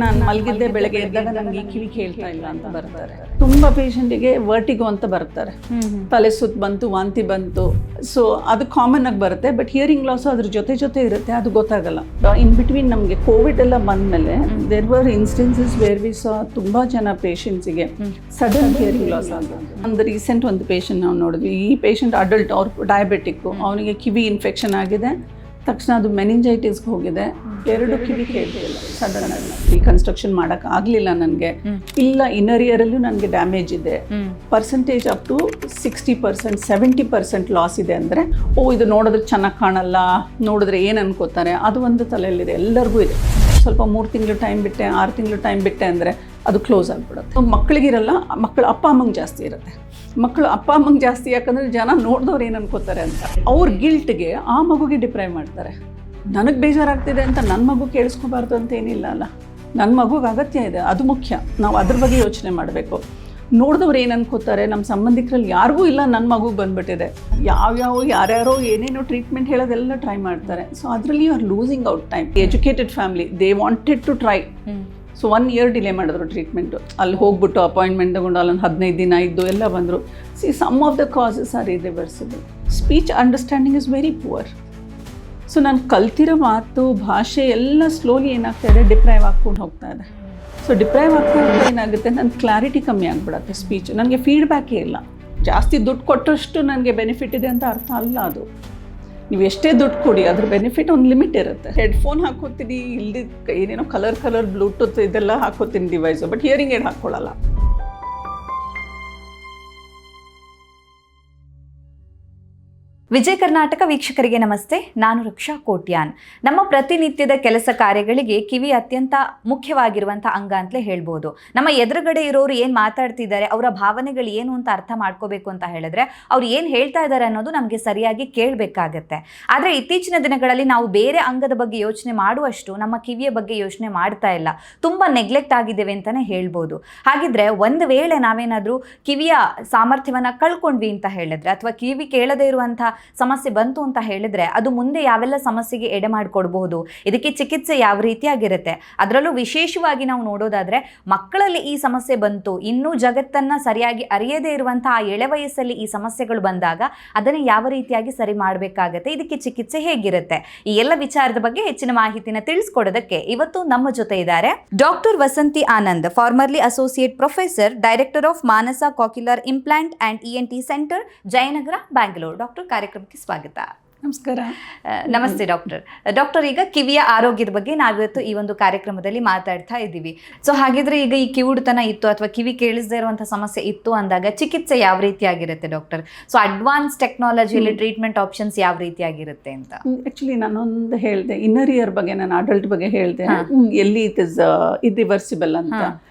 ನಾನು ಮಲಗಿದ್ದೆ ಬೆಳಗ್ಗೆ ಎದ್ದಾಗ ನನಗೆ ಈ ಕಿವಿ ಕೇಳ್ತಾ ಇಲ್ಲ ಅಂತ ಬರ್ತಾರೆ. ತುಂಬಾ ಪೇಷಂಟಿಗೆ ವರ್ಟಿಗೋ ಅಂತ ಬರ್ತಾರೆ, ತಲೆ ಸುತ್ತ ಬಂತು, ವಾಂತಿ ಬಂತು. ಸೊ ಅದು ಕಾಮನ್ ಆಗಿ ಬರುತ್ತೆ. ಬಟ್ ಹಿಯರಿಂಗ್ ಲಾಸ್ ಅದ್ರ ಜೊತೆ ಇರುತ್ತೆ, ಅದು ಗೊತ್ತಾಗಲ್ಲ. ಇನ್ ಬಿಟ್ವೀನ್ ನಮಗೆ ಕೋವಿಡ್ ಎಲ್ಲ ಬಂದ್ಮೇಲೆ there were instances where we saw ತುಂಬಾ ಜನ ಪೇಷಂಟ್ಸ್ಗೆ ಸಡನ್ ಹಿಯರಿಂಗ್ ಲಾಸ್ ಆಗೋದು. ಒಂದು ರೀಸೆಂಟ್ ಒಂದು ಪೇಷಂಟ್ ನಾವು ನೋಡಿದ್ವಿ. ಈ ಪೇಷಂಟ್ ಅಡಲ್ಟ್, ಅವ್ರು ಡಯಾಬಿಟಿಕ್, ಅವನಿಗೆ ಕಿವಿ ಇನ್ಫೆಕ್ಷನ್ ಆಗಿದೆ. ತಕ್ಷಣ ಅದು ಮೆನಿಂಜೈಟಿಸ್ಗೆ ಹೋಗಿದೆ, 2 ಕಿವಿ ಕೇಳ್ತಿಲ್ಲ. ಸಡನ್ ಆಗಿ ರೀಕನ್ಸ್ಟ್ರಕ್ಷನ್ ಮಾಡಕ್ ಆಗ್ಲಿಲ್ಲ ನನಗೆ. ಇಲ್ಲ ಇನ್ನರ್ ಇಯರಲ್ಲೂ ನನಗೆ ಡ್ಯಾಮೇಜ್ ಇದೆ, ಪರ್ಸೆಂಟೇಜ್ ಅಪ್ ಟು 60%, 70% ಲಾಸ್ ಇದೆ ಅಂದರೆ, ಇದು ನೋಡಿದ್ರೆ ಚೆನ್ನಾಗಿ ಕಾಣಲ್ಲ, ನೋಡಿದ್ರೆ ಏನು ಅನ್ಕೋತಾರೆ, ಅದು ಒಂದು ತಲೆಯಲ್ಲಿದೆ. ಎಲ್ಲರಿಗೂ ಇದೆ. ಸ್ವಲ್ಪ 3 ತಿಂಗಳು ಟೈಮ್ ಬಿಟ್ಟೆ, 6 ತಿಂಗಳು ಟೈಮ್ ಬಿಟ್ಟೆ ಅಂದರೆ ಅದು ಕ್ಲೋಸ್ ಆಗಿಬಿಡುತ್ತೆ. ಮಕ್ಕಳಿಗಿರಲ್ಲ, ಮಕ್ಕಳು ಅಪ್ಪ ಅಮ್ಮಂಗೆ ಜಾಸ್ತಿ ಇರುತ್ತೆ. ಮಕ್ಕಳು ಅಪ್ಪ ಅಮ್ಮಂಗೆ ಜಾಸ್ತಿ, ಯಾಕಂದರೆ ಜನ ನೋಡಿದವ್ರು ಏನು ಅನ್ಕೋತಾರೆ ಅಂತ. ಅವ್ರ ಗಿಲ್ಟ್ಗೆ ಆ ಮಗುಗೆ ಡಿಪ್ರೈವ್ ಮಾಡ್ತಾರೆ. ನನಗೆ ಬೇಜಾರಾಗ್ತಿದೆ ಅಂತ ನನ್ನ ಮಗು ಕೇಳಿಸ್ಕೋಬಾರ್ದು ಅಂತ ಏನಿಲ್ಲ ಅಲ್ಲ. ನನ್ನ ಮಗುಗೆ ಅಗತ್ಯ ಇದೆ, ಅದು ಮುಖ್ಯ. ನಾವು ಅದ್ರ ಬಗ್ಗೆ ಯೋಚನೆ ಮಾಡಬೇಕು. ನೋಡಿದವ್ರು ಏನು ಅನ್ಕೋತಾರೆ, ನಮ್ಮ ಸಂಬಂಧಿಕರಲ್ಲಿ ಯಾರಿಗೂ ಇಲ್ಲ, ನನ್ನ ಮಗುಗೆ ಬಂದ್ಬಿಟ್ಟಿದೆ. ಯಾರ್ಯಾರೋ ಏನೇನೋ ಟ್ರೀಟ್ಮೆಂಟ್ ಹೇಳೋದೆಲ್ಲ ಟ್ರೈ ಮಾಡ್ತಾರೆ. ಸೊ ಅದರಲ್ಲಿ you are losing out time. Educated family, they wanted to try. So 1 year delay ಮಾಡಿದ್ರು ಟ್ರೀಟ್ಮೆಂಟು. ಅಲ್ಲಿ ಹೋಗ್ಬಿಟ್ಟು ಅಪಾಯಿಂಟ್ಮೆಂಟ್ ತಗೊಂಡು ಅಲ್ಲೊಂದು 15 ದಿನ ಇದ್ದು ಎಲ್ಲ ಬಂದರು. Some of the causes are irreversible. Speech understanding is very poor. So ನಾನು ಕಲ್ತಿರೋ ಮಾತು, ಭಾಷೆ ಎಲ್ಲ ಸ್ಲೋಲಿ ಏನಾಗ್ತಾ ಇದೆ, ಡಿಪ್ರೈವ್ ಆಗ್ಕೊಂಡು ಹೋಗ್ತಾ ಇದೆ. ಸೊ ಡಿಪ್ರೈವ್ ಆಗ್ತಾ ಏನಾಗುತ್ತೆ, ನನ್ನ ಕ್ಲಾರಿಟಿ ಕಮ್ಮಿ ಆಗಿಬಿಡುತ್ತೆ ಸ್ಪೀಚ್. ನನಗೆ ಫೀಡ್ಬ್ಯಾಕೇ ಇಲ್ಲ. ಜಾಸ್ತಿ ದುಡ್ಡು ಕೊಟ್ಟಷ್ಟು ನನಗೆ ಬೆನಿಫಿಟ್ ಇದೆ ಅಂತ ಅರ್ಥ ಅಲ್ಲ ಅದು. ನೀವು ಎಷ್ಟೇ ದುಡ್ಡು ಕೊಡಿ, ಅದ್ರ ಬೆನಿಫಿಟ್ ಒಂದು ಲಿಮಿಟ್ ಇರುತ್ತೆ. ಹೆಡ್ಫೋನ್ ಹಾಕೋತೀನಿ, ಇಲ್ಲಿ ಏನೇನೋ ಕಲರ್ ಬ್ಲೂಟೂತ್ ಇದೆಲ್ಲ ಹಾಕೋತೀನಿ device, but hearing aid ಹಾಕ್ಕೊಳ್ಳಲ್ಲ. Vijaya Karnataka ವೀಕ್ಷಕರಿಗೆ ನಮಸ್ತೆ. ನಾನು ರಕ್ಷಾ ಕೋಟ್ಯಾನ್. ನಮ್ಮ ಪ್ರತಿನಿತ್ಯದ ಕೆಲಸ ಕಾರ್ಯಗಳಿಗೆ ಕಿವಿ ಅತ್ಯಂತ ಮುಖ್ಯವಾಗಿರುವಂಥ ಅಂಗ ಅಂತಲೇ ಹೇಳ್ಬೋದು. ನಮ್ಮ ಎದುರುಗಡೆ ಇರೋರು ಏನು ಮಾತಾಡ್ತಿದ್ದಾರೆ, ಅವರ ಭಾವನೆಗಳು ಏನು ಅಂತ ಅರ್ಥ ಮಾಡ್ಕೋಬೇಕು ಅಂತ ಹೇಳಿದ್ರೆ ಅವ್ರು ಏನು ಹೇಳ್ತಾ ಇದ್ದಾರೆ ಅನ್ನೋದು ನಮಗೆ ಸರಿಯಾಗಿ ಕೇಳಬೇಕಾಗತ್ತೆ. ಆದರೆ ಇತ್ತೀಚಿನ ದಿನಗಳಲ್ಲಿ ನಾವು ಬೇರೆ ಅಂಗದ ಬಗ್ಗೆ ಯೋಚನೆ ಮಾಡುವಷ್ಟು ನಮ್ಮ ಕಿವಿಯ ಬಗ್ಗೆ ಯೋಚನೆ ಮಾಡ್ತಾ ಇಲ್ಲ. ತುಂಬ ನೆಗ್ಲೆಕ್ಟ್ ಆಗಿದ್ದೇವೆ ಅಂತಲೇ ಹೇಳ್ಬೋದು. ಹಾಗಿದ್ರೆ ಒಂದು ವೇಳೆ ನಾವೇನಾದರೂ ಕಿವಿಯ ಸಾಮರ್ಥ್ಯವನ್ನು ಕಳ್ಕೊಂಡ್ವಿ ಅಂತ ಹೇಳಿದ್ರೆ, ಅಥವಾ ಕಿವಿ ಕೇಳದೇ ಇರುವಂಥ ಸಮಸ್ಯೆ ಬಂತು ಅಂತ ಹೇಳಿದ್ರೆ, ಅದು ಮುಂದೆ ಯಾವೆಲ್ಲ ಸಮಸ್ಯೆಗೆ ಎಡೆ ಮಾಡಿಕೊಡ್ಬಹುದು, ಇದಕ್ಕೆ ಚಿಕಿತ್ಸೆ ಯಾವ ರೀತಿಯಾಗಿರುತ್ತೆ. ಅದರಲ್ಲೂ ವಿಶೇಷವಾಗಿ ನಾವು ನೋಡೋದಾದ್ರೆ, ಮಕ್ಕಳಲ್ಲಿ ಈ ಸಮಸ್ಯೆ ಬಂತು, ಇನ್ನೂ ಜಗತ್ತನ್ನ ಸರಿಯಾಗಿ ಅರಿಯದೇ ಇರುವಂತಹ ಆ ಎಳೆ ವಯಸ್ಸಲ್ಲಿ ಈ ಸಮಸ್ಯೆಗಳು ಬಂದಾಗ ಅದನ್ನು ಯಾವ ರೀತಿಯಾಗಿ ಸರಿ ಮಾಡಬೇಕಾಗತ್ತೆ, ಇದಕ್ಕೆ ಚಿಕಿತ್ಸೆ ಹೇಗಿರುತ್ತೆ, ಈ ಎಲ್ಲ ವಿಚಾರದ ಬಗ್ಗೆ ಹೆಚ್ಚಿನ ಮಾಹಿತಿನ ತಿಳಿಸ್ಕೊಡೋದಕ್ಕೆ ಇವತ್ತು ನಮ್ಮ ಜೊತೆ ಇದ್ದಾರೆ doctor Vasanthi Anand, formerly associate professor, director of Manasa cochlear implant and ENT centre, Jayanagar, Bangalore. Doctor, ಕಾರ್ಯಕ್ರಮಕ್ಕೆ ಸ್ವಾಗತ. ನಮಸ್ಕಾರ. ನಮಸ್ತೆ ಡಾಕ್ಟರ್. ಈಗ ಕಿವಿಯ ಆರೋಗ್ಯದ ಬಗ್ಗೆ ನಾವಿವತ್ತು ಈ ಒಂದು ಕಾರ್ಯಕ್ರಮದಲ್ಲಿ ಮಾತಾಡ್ತಾ ಇದ್ದೀವಿ. ಸೊ ಹಾಗಿದ್ರೆ ಈಗ ಈ ಕಿವುಡುತನ ಇತ್ತು ಅಥವಾ ಕಿವಿ ಕೇಳಿಸದೇ ಇರುವಂತಹ ಸಮಸ್ಯೆ ಇತ್ತು ಅಂದಾಗ ಚಿಕಿತ್ಸೆ ಯಾವ ರೀತಿಯಾಗಿರುತ್ತೆ ಡಾಕ್ಟರ್? ಸೊ ಅಡ್ವಾನ್ಸ್ ಟೆಕ್ನಾಲಜಿಯಲ್ಲಿ ಟ್ರೀಟ್ಮೆಂಟ್ ಆಪ್ಷನ್ಸ್ ಯಾವ ರೀತಿಯಾಗಿರುತ್ತೆ ಅಂತ? ಆಕ್ಚುಲಿ ನಾನೊಂದು ಹೇಳಿದೆ, ಇನ್ನರ್ ಇಯರ್ ಬಗ್ಗೆ, ನಾನು ಅಡಲ್ಟ್ ಬಗ್ಗೆ ಹೇಳಿದೆ, ಎಲ್ಲಿ ಇಟ್ ಇಸ್ ಇರಿವರ್ಸಿಬಲ್ ಅಂತ.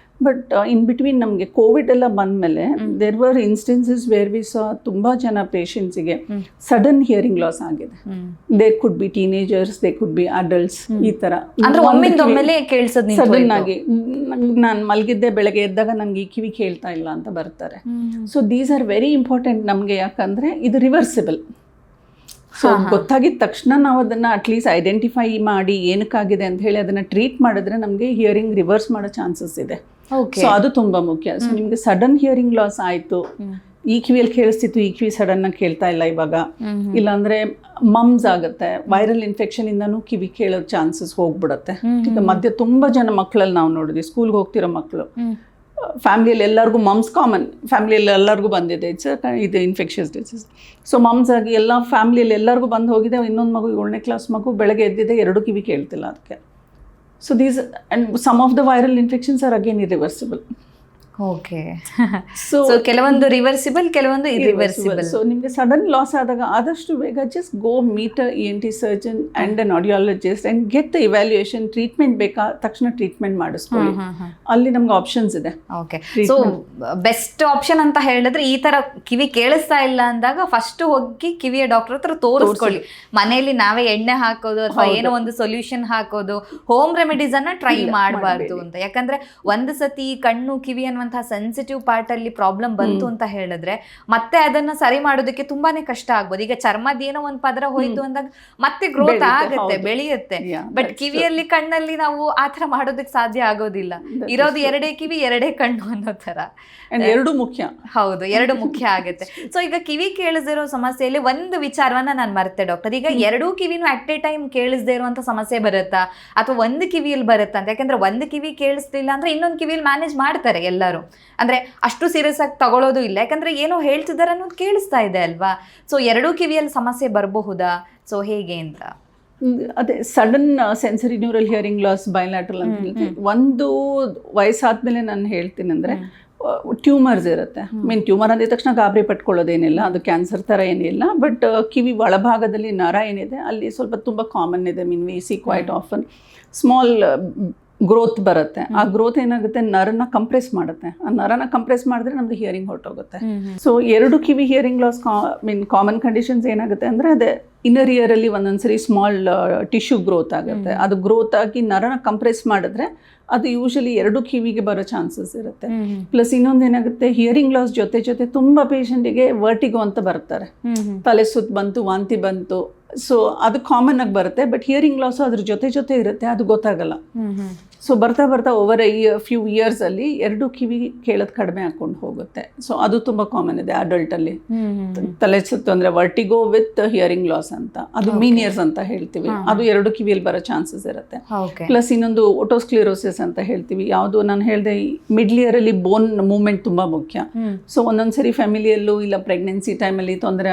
ಬಟ್ ಇನ್ ಬಿಟ್ವೀನ್ ನಮಗೆ ಕೋವಿಡ್ ಎಲ್ಲ ಬಂದಮೇಲೆ there were instances where we saw ತುಂಬಾ ಜನ ಪೇಷಂಟ್ಸ್ಗೆ ಸಡನ್ ಹಿಯರಿಂಗ್ ಲಾಸ್ ಆಗಿದೆ. There could be teenagers, they could be adults. ಈ ತರ ಸಡನ್ ಆಗಿ ನಾನು ಮಲಗಿದ್ದೆ ಬೆಳಗ್ಗೆ ಎದ್ದಾಗ ನನಗೆ ಈ ಕಿವಿ ಕೇಳ್ತಾ ಇಲ್ಲ ಅಂತ ಬರ್ತಾರೆ. So these are very important ನಮಗೆ, ಯಾಕಂದ್ರೆ ಇದು ರಿವರ್ಸಿಬಲ್. ಸೊ ಗೊತ್ತಾಗಿದ ತಕ್ಷಣ ನಾವು ಅದನ್ನ ಅಟ್ಲೀಸ್ಟ್ ಐಡೆಂಟಿಫೈ ಮಾಡಿ ಏನಕ್ಕಾಗಿದೆ ಅಂತ ಹೇಳಿ ಅದನ್ನ ಟ್ರೀಟ್ ಮಾಡಿದ್ರೆ ನಮಗೆ ಹಿಯರಿಂಗ್ ರಿವರ್ಸ್ ಮಾಡೋ ಚಾನ್ಸಸ್ ಇದೆ. ಸೊ ಅದು ತುಂಬಾ ಮುಖ್ಯ. ಸೊ ನಿಮ್ಗೆ ಸಡನ್ ಹಿಯರಿಂಗ್ ಲಾಸ್ ಆಯ್ತು, ಈ ಕಿವಿಯಲ್ಲಿ ಕೇಳಿಸ್ತಿತ್ತು, ಈ ಕಿವಿ ಸಡನ್ ಆಗಿ ಕೇಳ್ತಾ ಇಲ್ಲ ಇವಾಗ, ಇಲ್ಲಾಂದ್ರೆ ಮಮ್ಸ್ ಆಗುತ್ತೆ, ವೈರಲ್ ಇನ್ಫೆಕ್ಷನ್ ಇಂದಾನು ಕಿವಿ ಕೇಳೋ ಚಾನ್ಸಸ್ ಹೋಗ್ಬಿಡತ್ತೆ. ಈಗ ಮಧ್ಯೆ ತುಂಬಾ ಜನ ಮಕ್ಕಳಲ್ಲಿ ನಾವು ನೋಡಿದ್ವಿ, ಸ್ಕೂಲ್ಗೆ ಹೋಗ್ತಿರೋ ಮಕ್ಕಳು, ಫ್ಯಾಮಿಲಿಯಲ್ಲಿ ಎಲ್ಲರಿಗೂ ಮಮ್ಸ್ ಕಾಮನ್, ಫ್ಯಾಮಿಲಿಯಲ್ಲಿ ಎಲ್ಲರಿಗೂ ಬಂದಿದೆ, ಇದು ಇನ್ಫೆಕ್ಷಸ್ ಡಿಸೀಸ್. ಸೊ ಮಮ್ಸ್ ಆಗಿ ಎಲ್ಲ ಫ್ಯಾಮಿಲಿಯಲ್ಲಿ ಎಲ್ಲರಿಗೂ ಬಂದು ಹೋಗಿದೆ. ಇನ್ನೊಂದು ಮಗು 7ನೇ ಕ್ಲಾಸ್ ಮಗು ಬೆಳಗ್ಗೆ ಎದ್ದಿದೆ, 2 ಕಿವಿ ಕೇಳ್ತಿಲ್ಲ ಅದಕ್ಕೆ. So these and some of the viral infections are again irreversible. Okay. So ಕೆಲವೊಂದು ರಿವರ್ಸಿಬಲ್, ಕೆಲವೊಂದು ಇರಿವರ್ಸಿಬಲ್. ಸೊ ನಿಮಗೆ ಸಡನ್ ಲಾಸ್ ಆದಾಗ ಆದಷ್ಟು ಬೇಗ just go meet ENT surgeon and an audiologist and get the evaluation. Treatment ಬೇಕಾ ತಕ್ಷಣ treatment ಮಾಡಿಸ್ಕೊಳ್ಳಿ, ಅಲ್ಲಿ ನಮ್ಗೆ ಆಪ್ಷನ್ಸ್ ಇದೆ. ಓಕೆ. ಸೊ ಬೆಸ್ಟ್ ಆಪ್ಷನ್ ಅಂತ ಹೇಳಿದ್ರೆ, ಈ ತರ ಕಿವಿ ಕೇಳಿಸ್ತಾ ಇಲ್ಲ ಅಂದಾಗ ಫಸ್ಟ್ ಹೋಗಿ ಕಿವಿಯ ಡಾಕ್ಟರ್ ಹತ್ರ ತೋರಿಸ್ಕೊಳ್ಳಿ. ಮನೆಯಲ್ಲಿ ನಾವೇ ಎಣ್ಣೆ ಹಾಕೋದು ಅಥವಾ ಏನೋ ಒಂದು ಸೊಲ್ಯೂಷನ್ ಹಾಕೋದು, ಹೋಮ್ ರೆಮಿಡೀಸ್ ಅನ್ನ ಟ್ರೈ ಮಾಡಬಾರ್ದು ಅಂತ. ಯಾಕಂದ್ರೆ ಒಂದು ಸತಿ ಕಣ್ಣು ಕಿವಿ ಅನ್ನುವಂಥ ಇರುವಂತಹ ಸೆನ್ಸಿಟಿವ್ ಪಾರ್ಟ್ ಅಲ್ಲಿ ಪ್ರಾಬ್ಲಮ್ ಬಂತು ಅಂತ ಹೇಳಿದ್ರೆ ಮತ್ತೆ ಅದನ್ನ ಸರಿ ಮಾಡೋದಕ್ಕೆ ತುಂಬಾನೇ ಕಷ್ಟ ಆಗ್ಬೋದು. ಈಗ ಚರ್ಮದ ಏನೋ ಒಂದ್ ಪದರ ಹೋಯ್ತು ಅಂದಾಗ ಮತ್ತೆ ಗ್ರೋತ್ ಆಗುತ್ತೆ, ಬೆಳೆಯುತ್ತೆ. ಬಟ್ ಕಿವಿಯಲ್ಲಿ ಕಣ್ಣಲ್ಲಿ ನಾವು ಆತರ ಮಾಡೋದಕ್ಕೆ ಸಾಧ್ಯ ಆಗೋದಿಲ್ಲ. ಇರೋದು ಎರಡೇ ಕಿವಿ ಎರಡೇ ಕಣ್ಣು ಅನ್ನೋ ತರ. ಎರಡು ಮುಖ್ಯ. ಹೌದು, ಎರಡು ಮುಖ್ಯ ಆಗುತ್ತೆ. ಸೊ ಈಗ ಕಿವಿ ಕೇಳಿಸಿರೋ ಸಮಸ್ಯೆಯಲ್ಲಿ ಒಂದು ವಿಚಾರವನ್ನ ನಾನು ಮರೆತೆ ಡಾಕ್ಟರ್. ಈಗ ಎರಡೂ ಕಿವಿನೂ ಅಟ್ ಎ ಟೈಮ್ ಕೇಳಿಸದೇ ಇರುವಂತ ಸಮಸ್ಯೆ ಬರುತ್ತಾ ಅಥವಾ ಒಂದು ಕಿವಿಯಲ್ಲಿ ಬರುತ್ತಾ ಅಂತ? ಯಾಕಂದ್ರೆ ಒಂದು ಕಿವಿ ಕೇಳಿಸ್ತಿಲ್ಲ ಅಂದ್ರೆ ಇನ್ನೊಂದು ಕಿವಿಯಲ್ಲಿ ಮ್ಯಾನೇಜ್ ಮಾಡ್ತಾರೆ ಎಲ್ಲರೂ. ಅಂದ್ರೆ ಅಷ್ಟು ಸೀರಿಯಸ್ ಆಗಿ ತಗೊಳ್ಳೋದು ಇಲ್ಲ, ಯಾಕಂದ್ರೆ ಏನೋ ಹೇಳ್ತಿದ್ದಾರೆ ಅನ್ನೋದು ಕೇಳಿಸ್ತಾ ಇದೆ ಅಲ್ವಾ. ಸೊ ಎರಡೂ ಕಿವಿಯಲ್ಲಿ ಸಮಸ್ಯೆ ಬರಬಹುದಾ? ಸೊ ಹೇಗೆ ಅಂತ? ಅದೇ sudden sensory neural hearing loss bilateral ಅಂತ ಹೇಳ್ತೀವಿ. ಒಂದು ವಯಸ್ಸಾದ್ಮೇಲೆ ನಾನು ಹೇಳ್ತೀನಿ ಅಂದ್ರೆ ಟ್ಯೂಮರ್ಸ್ ಇರುತ್ತೆ. ಟ್ಯೂಮರ್ ಅಂದಿದ ತಕ್ಷಣ ಗಾಬರಿ ಪಟ್ಕೊಳ್ಳೋದೇನಿಲ್ಲ, ಅದು ಕ್ಯಾನ್ಸರ್ ಥರ ಏನಿಲ್ಲ. ಬಟ್ ಕಿವಿ ಒಳಭಾಗದಲ್ಲಿ ನರ ಏನಿದೆ ಅಲ್ಲಿ ಸ್ವಲ್ಪ ತುಂಬ ಕಾಮನ್ ಇದೆ. We see quite often small growth ಬರುತ್ತೆ. ಆ ಗ್ರೋತ್ ಏನಾಗುತ್ತೆ, ನರನ ಕಂಪ್ರೆಸ್ ಮಾಡುತ್ತೆ. ಆ ನರನ ಕಂಪ್ರೆಸ್ ಮಾಡಿದ್ರೆ ನಮ್ದು ಹಿಯರಿಂಗ್ ಹೊರಟೋಗುತ್ತೆ. ಸೊ ಎರಡು ಕಿವಿ ಹಿಯರಿಂಗ್ ಲಾಸ್ ಕಾಮನ್ ಕಂಡೀಷನ್ಸ್ ಏನಾಗುತ್ತೆ ಅಂದರೆ ಅದೇ ಇನ್ನರ್ ಇಯರ್ ಅಲ್ಲಿ ಒಂದೊಂದ್ಸರಿ ಸ್ಮಾಲ್ ಟಿಶ್ಯೂ ಗ್ರೋತ್ ಆಗುತ್ತೆ. ಅದು ಗ್ರೋತ್ ಆಗಿ ನರನ ಕಂಪ್ರೆಸ್ ಮಾಡಿದ್ರೆ ಅದು ಯೂಶಲಿ ಎರಡು ಕಿವಿಗೆ ಬರೋ ಚಾನ್ಸಸ್ ಇರುತ್ತೆ. ಪ್ಲಸ್ ಇನ್ನೊಂದು ಏನಾಗುತ್ತೆ, ಹಿಯರಿಂಗ್ ಲಾಸ್ ಜೊತೆ ತುಂಬ ಪೇಷಂಟಿಗೆ ವರ್ಟಿಗೋ ಅಂತ ಬರ್ತಾರೆ. ತಲೆ ಸುತ್ತ ಬಂತು, ವಾಂತಿ ಬಂತು. ಸೊ ಅದು ಕಾಮನ್ ಆಗಿ ಬರುತ್ತೆ. ಬಟ್ ಹಿಯರಿಂಗ್ ಲಾಸ್ ಅದ್ರ ಜೊತೆ ಇರುತ್ತೆ, ಅದು ಗೊತ್ತಾಗಲ್ಲ. ಸೊ ಬರ್ತಾ ಓವರ್ ಫ್ಯೂ ಇಯರ್ಸ್ ಅಲ್ಲಿ ಎರಡು ಕಿವಿ ಕೇಳೋದು ಕಡಿಮೆ ಹಾಕೊಂಡು ಹೋಗುತ್ತೆ. ಸೊ ಅದು ತುಂಬಾ ಕಾಮನ್ ಇದೆ ಅಡಲ್ಟ್ ಅಲ್ಲಿ. ತಲೆ ಸುತ್ತು ಅಂದ್ರೆ ವರ್ಟಿಗೋ ವಿತ್ ಹಿಯರಿಂಗ್ ಲಾಸ್ ಅಂತ, ಅದು ಮೀನಿಯರ್ಸ್ ಅಂತ ಹೇಳ್ತೀವಿ. ಅದು ಎರಡು ಕಿವಿಯಲ್ಲಿ ಬರೋ ಚಾನ್ಸಸ್ ಇರುತ್ತೆ. ಪ್ಲಸ್ ಇನ್ನೊಂದು ಓಟೋಸ್ಕ್ಲಿರೋಸಿಸ್ ಅಂತ ಹೇಳ್ತೀವಿ. ಯಾವುದು ನಾನು ಹೇಳಿದೆ, ಮಿಡ್ಲ್ ಇಯರ್ ಅಲ್ಲಿ ಬೋನ್ ಮೂವ್ಮೆಂಟ್ ತುಂಬಾ ಮುಖ್ಯ. ಸೊ ಒಂದೊಂದ್ಸರಿ ಫ್ಯಾಮಿಲಿಯಲ್ಲೂ ಇಲ್ಲ ಪ್ರೆಗ್ನೆನ್ಸಿ ಟೈಮಲ್ಲಿ ತೊಂದರೆ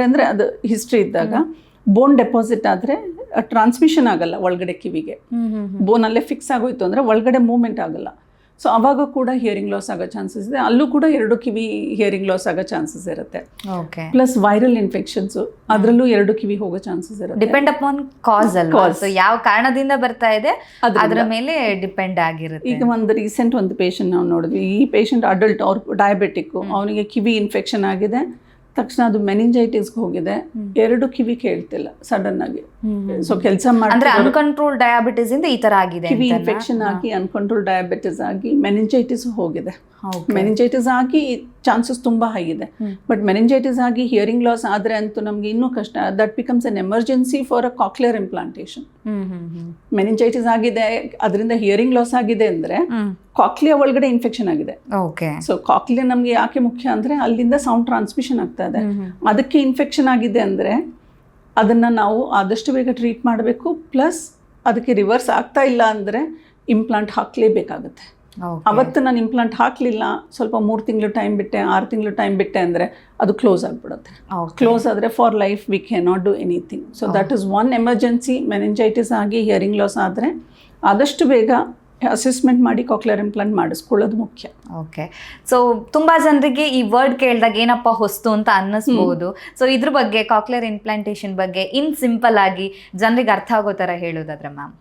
ಅಂದ್ರೆ ಅದು ಹಿಸ್ಟ್ರಿ ಇದ್ದಾಗ ಬೋನ್ ಡೆಪಾಸಿಟ್ ಆದರೆ ಟ್ರಾನ್ಸ್ಮಿಷನ್ ಆಗಲ್ಲ ಒಳಗಡೆ ಕಿವಿಗೆ. ಬೋನಲ್ಲೇ ಫಿಕ್ಸ್ ಆಗೋಯ್ತು ಅಂದರೆ ಒಳಗಡೆ ಮೂವ್ಮೆಂಟ್ ಆಗಲ್ಲ. ಸೊ ಅವಾಗ ಕೂಡ ಹಿಯರಿಂಗ್ ಲಾಸ್ ಆಗೋ ಚಾನ್ಸಸ್ ಇದೆ. ಅಲ್ಲೂ ಕೂಡ ಎರಡು ಕಿವಿ ಹಿಯರಿಂಗ್ ಲಾಸ್ ಆಗೋ ಚಾನ್ಸಸ್ ಇರುತ್ತೆ. ಪ್ಲಸ್ ವೈರಲ್ ಇನ್ಫೆಕ್ಷನ್ಸ್, ಅದರಲ್ಲೂ ಎರಡು ಕಿವಿ ಹೋಗೋ ಚಾನ್ಸಸ್ ಇರುತ್ತೆ. ಡಿಪೆಂಡ್ ಅಪಾನ್ ಕಾಸ್ ಅಲ್ವಾ, ಯಾವ ಕಾರಣದಿಂದ ಬರ್ತಾ ಇದೆ ಅದರ ಮೇಲೆ ಡಿಪೆಂಡ್ ಆಗಿರುತ್ತೆ. ಈಗ ಒಂದು ರೀಸೆಂಟ್ ಒಂದು ಪೇಷಂಟ್ ನಾವು ನೋಡಿದ್ವಿ. ಈ ಪೇಷಂಟ್ ಅಡಲ್ಟ್, ಅವ್ರು ಡಯಾಬಿಟಿಕ್, ಅವನಿಗೆ ಕಿವಿ ಇನ್ಫೆಕ್ಷನ್ ಆಗಿದೆ. ತಕ್ಷಣ ಅದು ಮೆನಿಂಜೈಟಿಸ್ಗೆ ಹೋಗಿದೆ. ಎರಡು ಕಿವಿ ಕೇಳ್ತಿಲ್ಲ ಸಡನ್ ಆಗಿ. ಸೊ ಕೆಲಸ ಮಾಡಿ ಅನ್ಕಂಟ್ರೋಲ್ ಡಯಾಬಿಟಿಸ್ ಇಂದ ಈ ತರ ಆಗಿದೆ. ಕಿವಿ ಇನ್ಫೆಕ್ಷನ್ ಆಗಿ ಅನ್ಕಂಟ್ರೋಲ್ ಡಯಾಬಿಟಿಸ್ ಆಗಿ ಮೆನಿಂಜೈಟಿಸ್ ಹೋಗಿದೆ. ಮೆನಿಂಜೈಟಿಸ್ ಆಗಿ ಚಾನ್ಸಸ್ ತುಂಬಾ ಹೈ ಇದೆ. ಬಟ್ ಮೆನಿಂಜೈಟಿಸ್ ಆಗಿ ಹಿಯರಿಂಗ್ ಲಾಸ್ ಆದ್ರೆ ಅಂತೂ ನಮ್ಗೆ ಇನ್ನೂ ಕಷ್ಟ. That becomes N emergency for a cochlear implantation. Meningitis ಆಗಿದೆ, ಅದರಿಂದ ಹಿಯರಿಂಗ್ ಲಾಸ್ ಆಗಿದೆ ಅಂದ್ರೆ ಕಾಕ್ಲಿಯಾ ಒಳಗಡೆ ಇನ್ಫೆಕ್ಷನ್ ಆಗಿದೆ. ಸೊ ಕಾಕ್ಲಿಯಾ ನಮ್ಗೆ ಯಾಕೆ ಮುಖ್ಯ ಅಂದ್ರೆ ಅಲ್ಲಿಂದ ಸೌಂಡ್ ಟ್ರಾನ್ಸ್ಮಿಷನ್ ಆಗ್ತಾ ಇದೆ. ಅದಕ್ಕೆ ಇನ್ಫೆಕ್ಷನ್ ಆಗಿದೆ ಅಂದ್ರೆ ಅದನ್ನ ನಾವು ಆದಷ್ಟು ಬೇಗ ಟ್ರೀಟ್ ಮಾಡಬೇಕು. ಪ್ಲಸ್ ಅದಕ್ಕೆ ರಿವರ್ಸ್ ಆಗ್ತಾ ಇಲ್ಲ ಅಂದ್ರೆ ಇಂಪ್ಲಾಂಟ್ ಹಾಕ್ಲೇಬೇಕಾಗುತ್ತೆ. ಅವತ್ತು ನಾನು ಇಂಪ್ಲಾಂಟ್ ಹಾಕಲಿಲ್ಲ, ಸ್ವಲ್ಪ 3 ತಿಂಗಳು ಟೈಮ್ ಬಿಟ್ಟೆ, 6 ತಿಂಗಳು ಟೈಮ್ ಬಿಟ್ಟೆ ಅಂದರೆ ಅದು ಕ್ಲೋಸ್ ಆಗಿಬಿಡುತ್ತೆ. ಕ್ಲೋಸ್ ಆದರೆ for life we can not do anything. So that is one emergency. Meningitis ಆಗಿ ಹಿಯರಿಂಗ್ ಲಾಸ್ ಆದರೆ ಆದಷ್ಟು ಬೇಗ ಅಸೆಸ್ಮೆಂಟ್ ಮಾಡಿ ಕಾಕ್ಲಿಯರ್ ಇಂಪ್ಲಾಂಟ್ ಮಾಡಿಸ್ಕೊಳ್ಳೋದು ಮುಖ್ಯ. ಓಕೆ. ಸೊ ತುಂಬಾ ಜನರಿಗೆ ಈ ವರ್ಡ್ ಕೇಳಿದಾಗ ಏನಪ್ಪ ಹೊಸ್ತು ಅಂತ ಅನ್ನಿಸ್ಬೋದು. ಸೊ ಇದ್ರ ಬಗ್ಗೆ ಕಾಕ್ಲಿಯರ್ ಇಂಪ್ಲಾಂಟೇಷನ್ ಬಗ್ಗೆ ಸಿಂಪಲ್ ಆಗಿ ಜನರಿಗೆ ಅರ್ಥ ಆಗೋ ಥರ ಹೇಳೋದಾದ್ರೆ ಮ್ಯಾಮ್?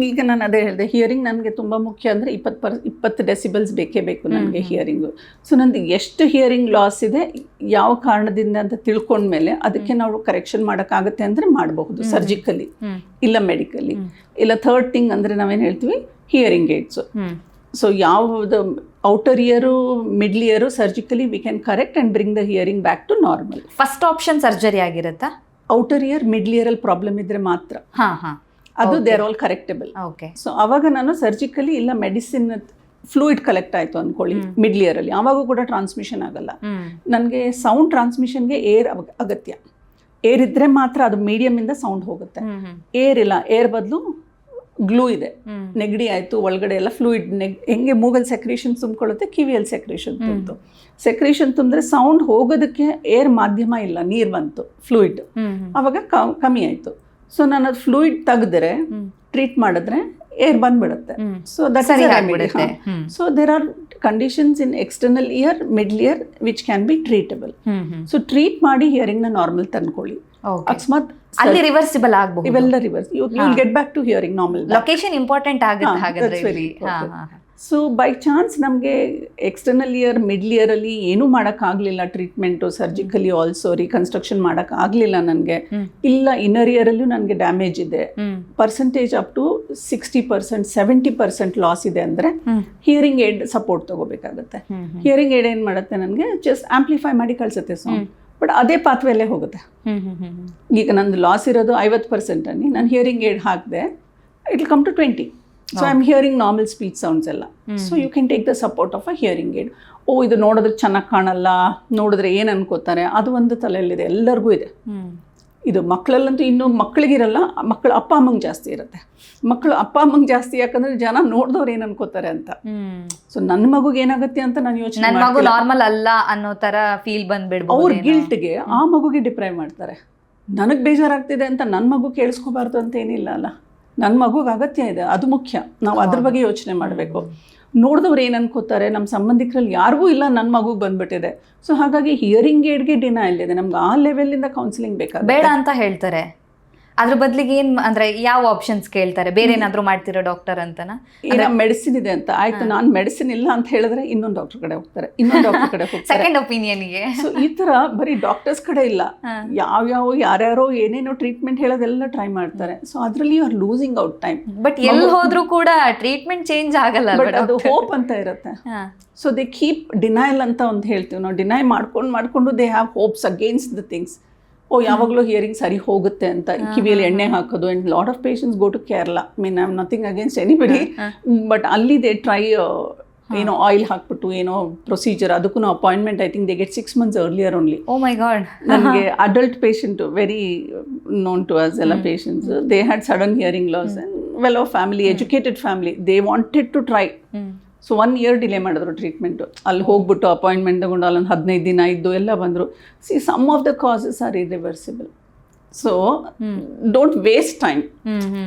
ಈಗ ನಾನು ಅದೇ ಹೇಳಿದೆ, ಹಿಯರಿಂಗ್ ನನಗೆ ತುಂಬ ಮುಖ್ಯ ಅಂದರೆ 20 ಡೆಸಿಬಲ್ಸ್ ಬೇಕೇ ಬೇಕು ನನಗೆ ಹಿಯರಿಂಗು. ಸೊ ನಂದು ಎಷ್ಟು ಹಿಯರಿಂಗ್ ಲಾಸ್ ಇದೆ, ಯಾವ ಕಾರಣದಿಂದ ಅಂತ ತಿಳ್ಕೊಂಡ್ಮೇಲೆ ಅದಕ್ಕೆ ನಾವು ಕರೆಕ್ಷನ್ ಮಾಡೋಕ್ಕಾಗುತ್ತೆ ಅಂದರೆ ಮಾಡಬಹುದು, ಸರ್ಜಿಕಲಿ ಇಲ್ಲ ಮೆಡಿಕಲಿ. ಇಲ್ಲ ಥರ್ಡ್ ಥಿಂಗ್ ಅಂದರೆ ನಾವೇನು ಹೇಳ್ತೀವಿ, ಹಿಯರಿಂಗ್ ಏಡ್ಸು. ಸೊ ಯಾವುದು outer ear, middle ear surgically we can correct and bring the hearing back to normal. First option surgery ಆಗಿರುತ್ತಾ? ಔಟರ್ ಇಯರ್, ಮಿಡ್ಲ್ ಇಯರಲ್ಲಿ ಪ್ರಾಬ್ಲಮ್ ಇದ್ದರೆ ಮಾತ್ರ ಅದು they are all correctable. So ಅವಾಗ ನಾನು ಸರ್ಜಿಕಲಿ ಇಲ್ಲ medicine, fluid collect ಆಯಿತು ಅಂದ್ಕೊಳ್ಳಿ ಮಿಡ್ಲ್ ಇಯರಲ್ಲಿ, ಆವಾಗ ಕೂಡ ಟ್ರಾನ್ಸ್ಮಿಷನ್ ಆಗಲ್ಲ. ನನಗೆ ಸೌಂಡ್ ಟ್ರಾನ್ಸ್ಮಿಷನ್ಗೆ ಏರ್ ಅಗತ್ಯ. ಏರ್ ಇದ್ದರೆ ಮಾತ್ರ ಅದು ಮೀಡಿಯಮಿಂದ ಸೌಂಡ್ ಹೋಗುತ್ತೆ. ಏರ್ ಇಲ್ಲ, ಏರ್ ಬದಲು ಗ್ಲೂ ಇದೆ. ನೆಗಡಿ ಆಯಿತು, ಒಳಗಡೆ ಎಲ್ಲ ಫ್ಲೂಯಿಡ್, ಹೆಂಗೆ ಮೂಗಲ್ಲಿ ಸೆಕ್ರೇಷನ್ ತುಂಬಿಕೊಳ್ಳುತ್ತೆ, ಕಿವಿಯಲ್ಲಿ ಸೆಕ್ರೇಷನ್ ತುಂಬಿತು. ಸೆಕ್ರೇಷನ್ ತುಂಬಿದ್ರೆ ಸೌಂಡ್ ಹೋಗೋದಕ್ಕೆ ಏರ್ ಮಾಧ್ಯಮ ಇಲ್ಲ, ನೀರು ಬಂತು, ಫ್ಲೂಯಿಡ್, ಆವಾಗ ಕಮ್ಮಿ ಆಯಿತು. ಸೊ ನಾನು ಅದು ಫ್ಲೂಯಿಡ್ ತೆಗೆದ್ರೆ ಟ್ರೀಟ್ ಮಾಡಿದ್ರೆ ಏರ್ ಬಂದ್ಬಿಡುತ್ತೆ. So that is a remedy. So there are conditions in external ear, middle ear which can be treatable. So treat ಮಾಡಿ ಹಿಯರಿಂಗ್ ನ ನಾರ್ಮಲ್ ತಂದ್ಕೊಳ್ಳಿ. ಅಕಸ್ಮಾತ್ ಅಲ್ಲಿ ರಿವರ್ಸಿಬಲ್ ಆಗಬಹುದು, ಇವೆಲ್ಲ reverse, you will get back to hearing normal. Location important ಆಗುತ್ತೆ ಹಾಗಾದ್ರೆ. So by chance ನಮಗೆ ಎಕ್ಸ್ಟರ್ನಲ್ ಇಯರ್ ಮಿಡ್ಲ್ ಇಯರಲ್ಲಿ ಏನೂ ಮಾಡೋಕ್ಕಾಗಲಿಲ್ಲ, ಟ್ರೀಟ್ಮೆಂಟು ಸರ್ಜಿಕಲಿ ಆಲ್ಸೋ ರೀಕನ್ಸ್ಟ್ರಕ್ಷನ್ ಮಾಡೋಕ್ಕಾಗಲಿಲ್ಲ ನನಗೆ, ಇಲ್ಲ ಇನ್ನರ್ ಇಯರಲ್ಲೂ ನನಗೆ ಡ್ಯಾಮೇಜ್ ಇದೆ, ಪರ್ಸೆಂಟೇಜ್ ಅಪ್ ಟು 60%, 70% ಲಾಸ್ ಇದೆ ಅಂದರೆ ಹಿಯರಿಂಗ್ ಏಡ್ ಸಪೋರ್ಟ್ ತೊಗೋಬೇಕಾಗುತ್ತೆ. ಹಿಯರಿಂಗ್ ಏಡ್ ಏನು ಮಾಡುತ್ತೆ, ನನಗೆ ಜಸ್ಟ್ ಆಂಪ್ಲಿಫೈ ಮಾಡಿ ಕಳಿಸುತ್ತೆ ಸೌಂಡ್, ಬಟ್ ಅದೇ ಪಾತ್ವೆಯಲ್ಲೇ ಹೋಗುತ್ತೆ. ಈಗ ನಂದು ಲಾಸ್ ಇರೋದು 50% ಅನ್ನಿ, ನಾನು ಹಿಯರಿಂಗ್ ಏಡ್ ಹಾಕಿದೆ, it will come to 20. So I am hearing normal speech sounds ಎಲ್ಲ. So you can take the support of a hearing aid. ಇದು ನೋಡಿದ್ರೆ ಚೆನ್ನಾಗಿ ಕಾಣಲ್ಲ, ನೋಡಿದ್ರೆ ಏನು ಅನ್ಕೋತಾರೆ, ಅದು ಒಂದು ತಲೆಯಲ್ಲಿದೆ, ಎಲ್ಲರಿಗೂ ಇದೆ. ಇದು ಮಕ್ಕಳಲ್ಲಂತೂ ಇನ್ನೂ ಮಕ್ಕಳಿಗಿರಲ್ಲ, ಮಕ್ಕಳು ಅಪ್ಪ ಅಮ್ಮಂಗೆ ಜಾಸ್ತಿ ಇರುತ್ತೆ. ಮಕ್ಕಳು ಅಪ್ಪ ಅಮ್ಮಂಗೆ ಜಾಸ್ತಿ, ಯಾಕಂದ್ರೆ ಜನ ನೋಡಿದವ್ರು ಏನು ಅನ್ಕೋತಾರೆ ಅಂತ. ಸೊ ನನ್ನ ಮಗುಗೆ ಏನಾಗುತ್ತೆ ಅಂತ ನಾನು ಯೋಚನೆ, ಮಗು ನಾರ್ಮಲ್ ಅಲ್ಲ ಅನ್ನೋ ತರ ಫೀಲ್ ಬಂದ್ಬಿಡ್ಬೋದು. ಅವ್ರ ಗಿಲ್ಟ್ಗೆ ಆ ಮಗುಗೆ ಡಿಪ್ರೈವ್ ಮಾಡ್ತಾರೆ. ನನಗೆ ಬೇಜಾರಾಗ್ತಿದೆ ಅಂತ ನನ್ನ ಮಗು ಕೇಳಿಸ್ಕೋಬಾರ್ದು ಅಂತ ಏನಿಲ್ಲ ಅಲ್ಲ, ನನ್ನ ಮಗುಗೆ ಅಗತ್ಯ ಇದೆ, ಅದು ಮುಖ್ಯ. ನಾವು ಅದ್ರ ಬಗ್ಗೆ ಯೋಚನೆ ಮಾಡಬೇಕು. ನೋಡಿದವ್ರು ಏನು ಅನ್ಕೋತಾರೆ, ನಮ್ಮ ಸಂಬಂಧಿಕರಲ್ಲಿ ಯಾರಿಗೂ ಇಲ್ಲ, ನನ್ನ ಮಗುಗೆ ಬಂದ್ಬಿಟ್ಟಿದೆ. ಸೊ ಹಾಗಾಗಿ ಹಿಯರಿಂಗ್ ಏಡ್ಗೆ ಡಿನೈಲ್ ಇದೆ. ನಮ್ಗೆ ಆ ಲೆವೆಲಿಂದ ಕೌನ್ಸಿಲಿಂಗ್ ಬೇಕಾಗುತ್ತೆ. ಬೇಡ ಅಂತ ಹೇಳ್ತಾರೆ, ಅದ್ರ ಬದಲಿಗೆ ಏನು ಅಂದರೆ ಯಾವ ಆಪ್ಷನ್ಸ್ ಕೇಳ್ತಾರೆ? ಬೇರೆ ಏನಾದರೂ ಮಾಡ್ತಿರೋ ಡಾಕ್ಟರ್ ಅಂತನಾ? ಏನೋ ಮೆಡಿಸಿನ್ ಇದೆ ಅಂತ ಆಯ್ತು, ನಾನು ಮೆಡಿಸಿನ್ ಇಲ್ಲ ಅಂತ ಹೇಳಿದ್ರೆ ಇನ್ನೊಂದು ಡಾಕ್ಟರ್ ಕಡೆ ಹೋಗ್ತಾರೆ, ಇನ್ನೊಂದು ಡಾಕ್ಟರ್ ಕಡೆ ಹೋಗ್ತಾರೆ, ಸೆಕೆಂಡ್ ಒಪಿನಿಯನ್ಗೆ. ಸೊ ಈ ಥರ ಬರೀ ಡಾಕ್ಟರ್ಸ್ ಕಡೆ ಇಲ್ಲ, ಯಾರ್ಯಾರೋ ಏನೇನೋ ಟ್ರೀಟ್ಮೆಂಟ್ ಹೇಳೋದೆಲ್ಲ ಟ್ರೈ ಮಾಡ್ತಾರೆ. ಸೊ ಅದರಲ್ಲಿ you are losing out time. But ಎಲ್ಲಿ ಹೋದ್ರೂ ಕೂಡ ಟ್ರೀಟ್ಮೆಂಟ್ ಚೇಂಜ್ ಆಗಲ್ಲ, ಬಟ್ ಅದು ಹೋಪ್ ಅಂತ ಇರುತ್ತೆ. ಸೊ ದೇ ಕೀಪ್ ಡಿನೈಲ್ ಅಂತ ಒಂದು ಹೇಳ್ತೀವಿ ನಾವು, ಡಿನೈ ಮಾಡ್ಕೊಂಡು they have hopes against the things. ಯಾವಾಗಲೂ ಹಿಯರಿಂಗ್ ಸರಿ ಹೋಗುತ್ತೆ ಅಂತ ಕಿವಿಯಲ್ಲಿ ಎಣ್ಣೆ ಹಾಕೋದು. And lot of patients go to Kerala. Mean I am nothing against anybody, but ಅಲ್ಲಿ ದೇ ಟ್ರೈ ಏನೋ ಆಯಿಲ್ ಹಾಕ್ಬಿಟ್ಟು ಏನೋ ಪ್ರೊಸೀಜರ್, ಅದಕ್ಕೂ appointment I think they get 6 months earlier only. Oh my god. ನನಗೆ adult patient very known to us ಎಲ್ಲ patients, they had sudden hearing loss and well of family, educated family, they wanted to try. So 1 year delay ಮಾಡಿದ್ರು treatment. ಅಲ್ಲಿ ಹೋಗ್ಬಿಟ್ಟು appointment ತಗೊಂಡು ಅಲ್ಲೊಂದು 15 ದಿನ ಇದ್ದು ಎಲ್ಲ ಬಂದರು. See some of the causes are irreversible. So don't waste time,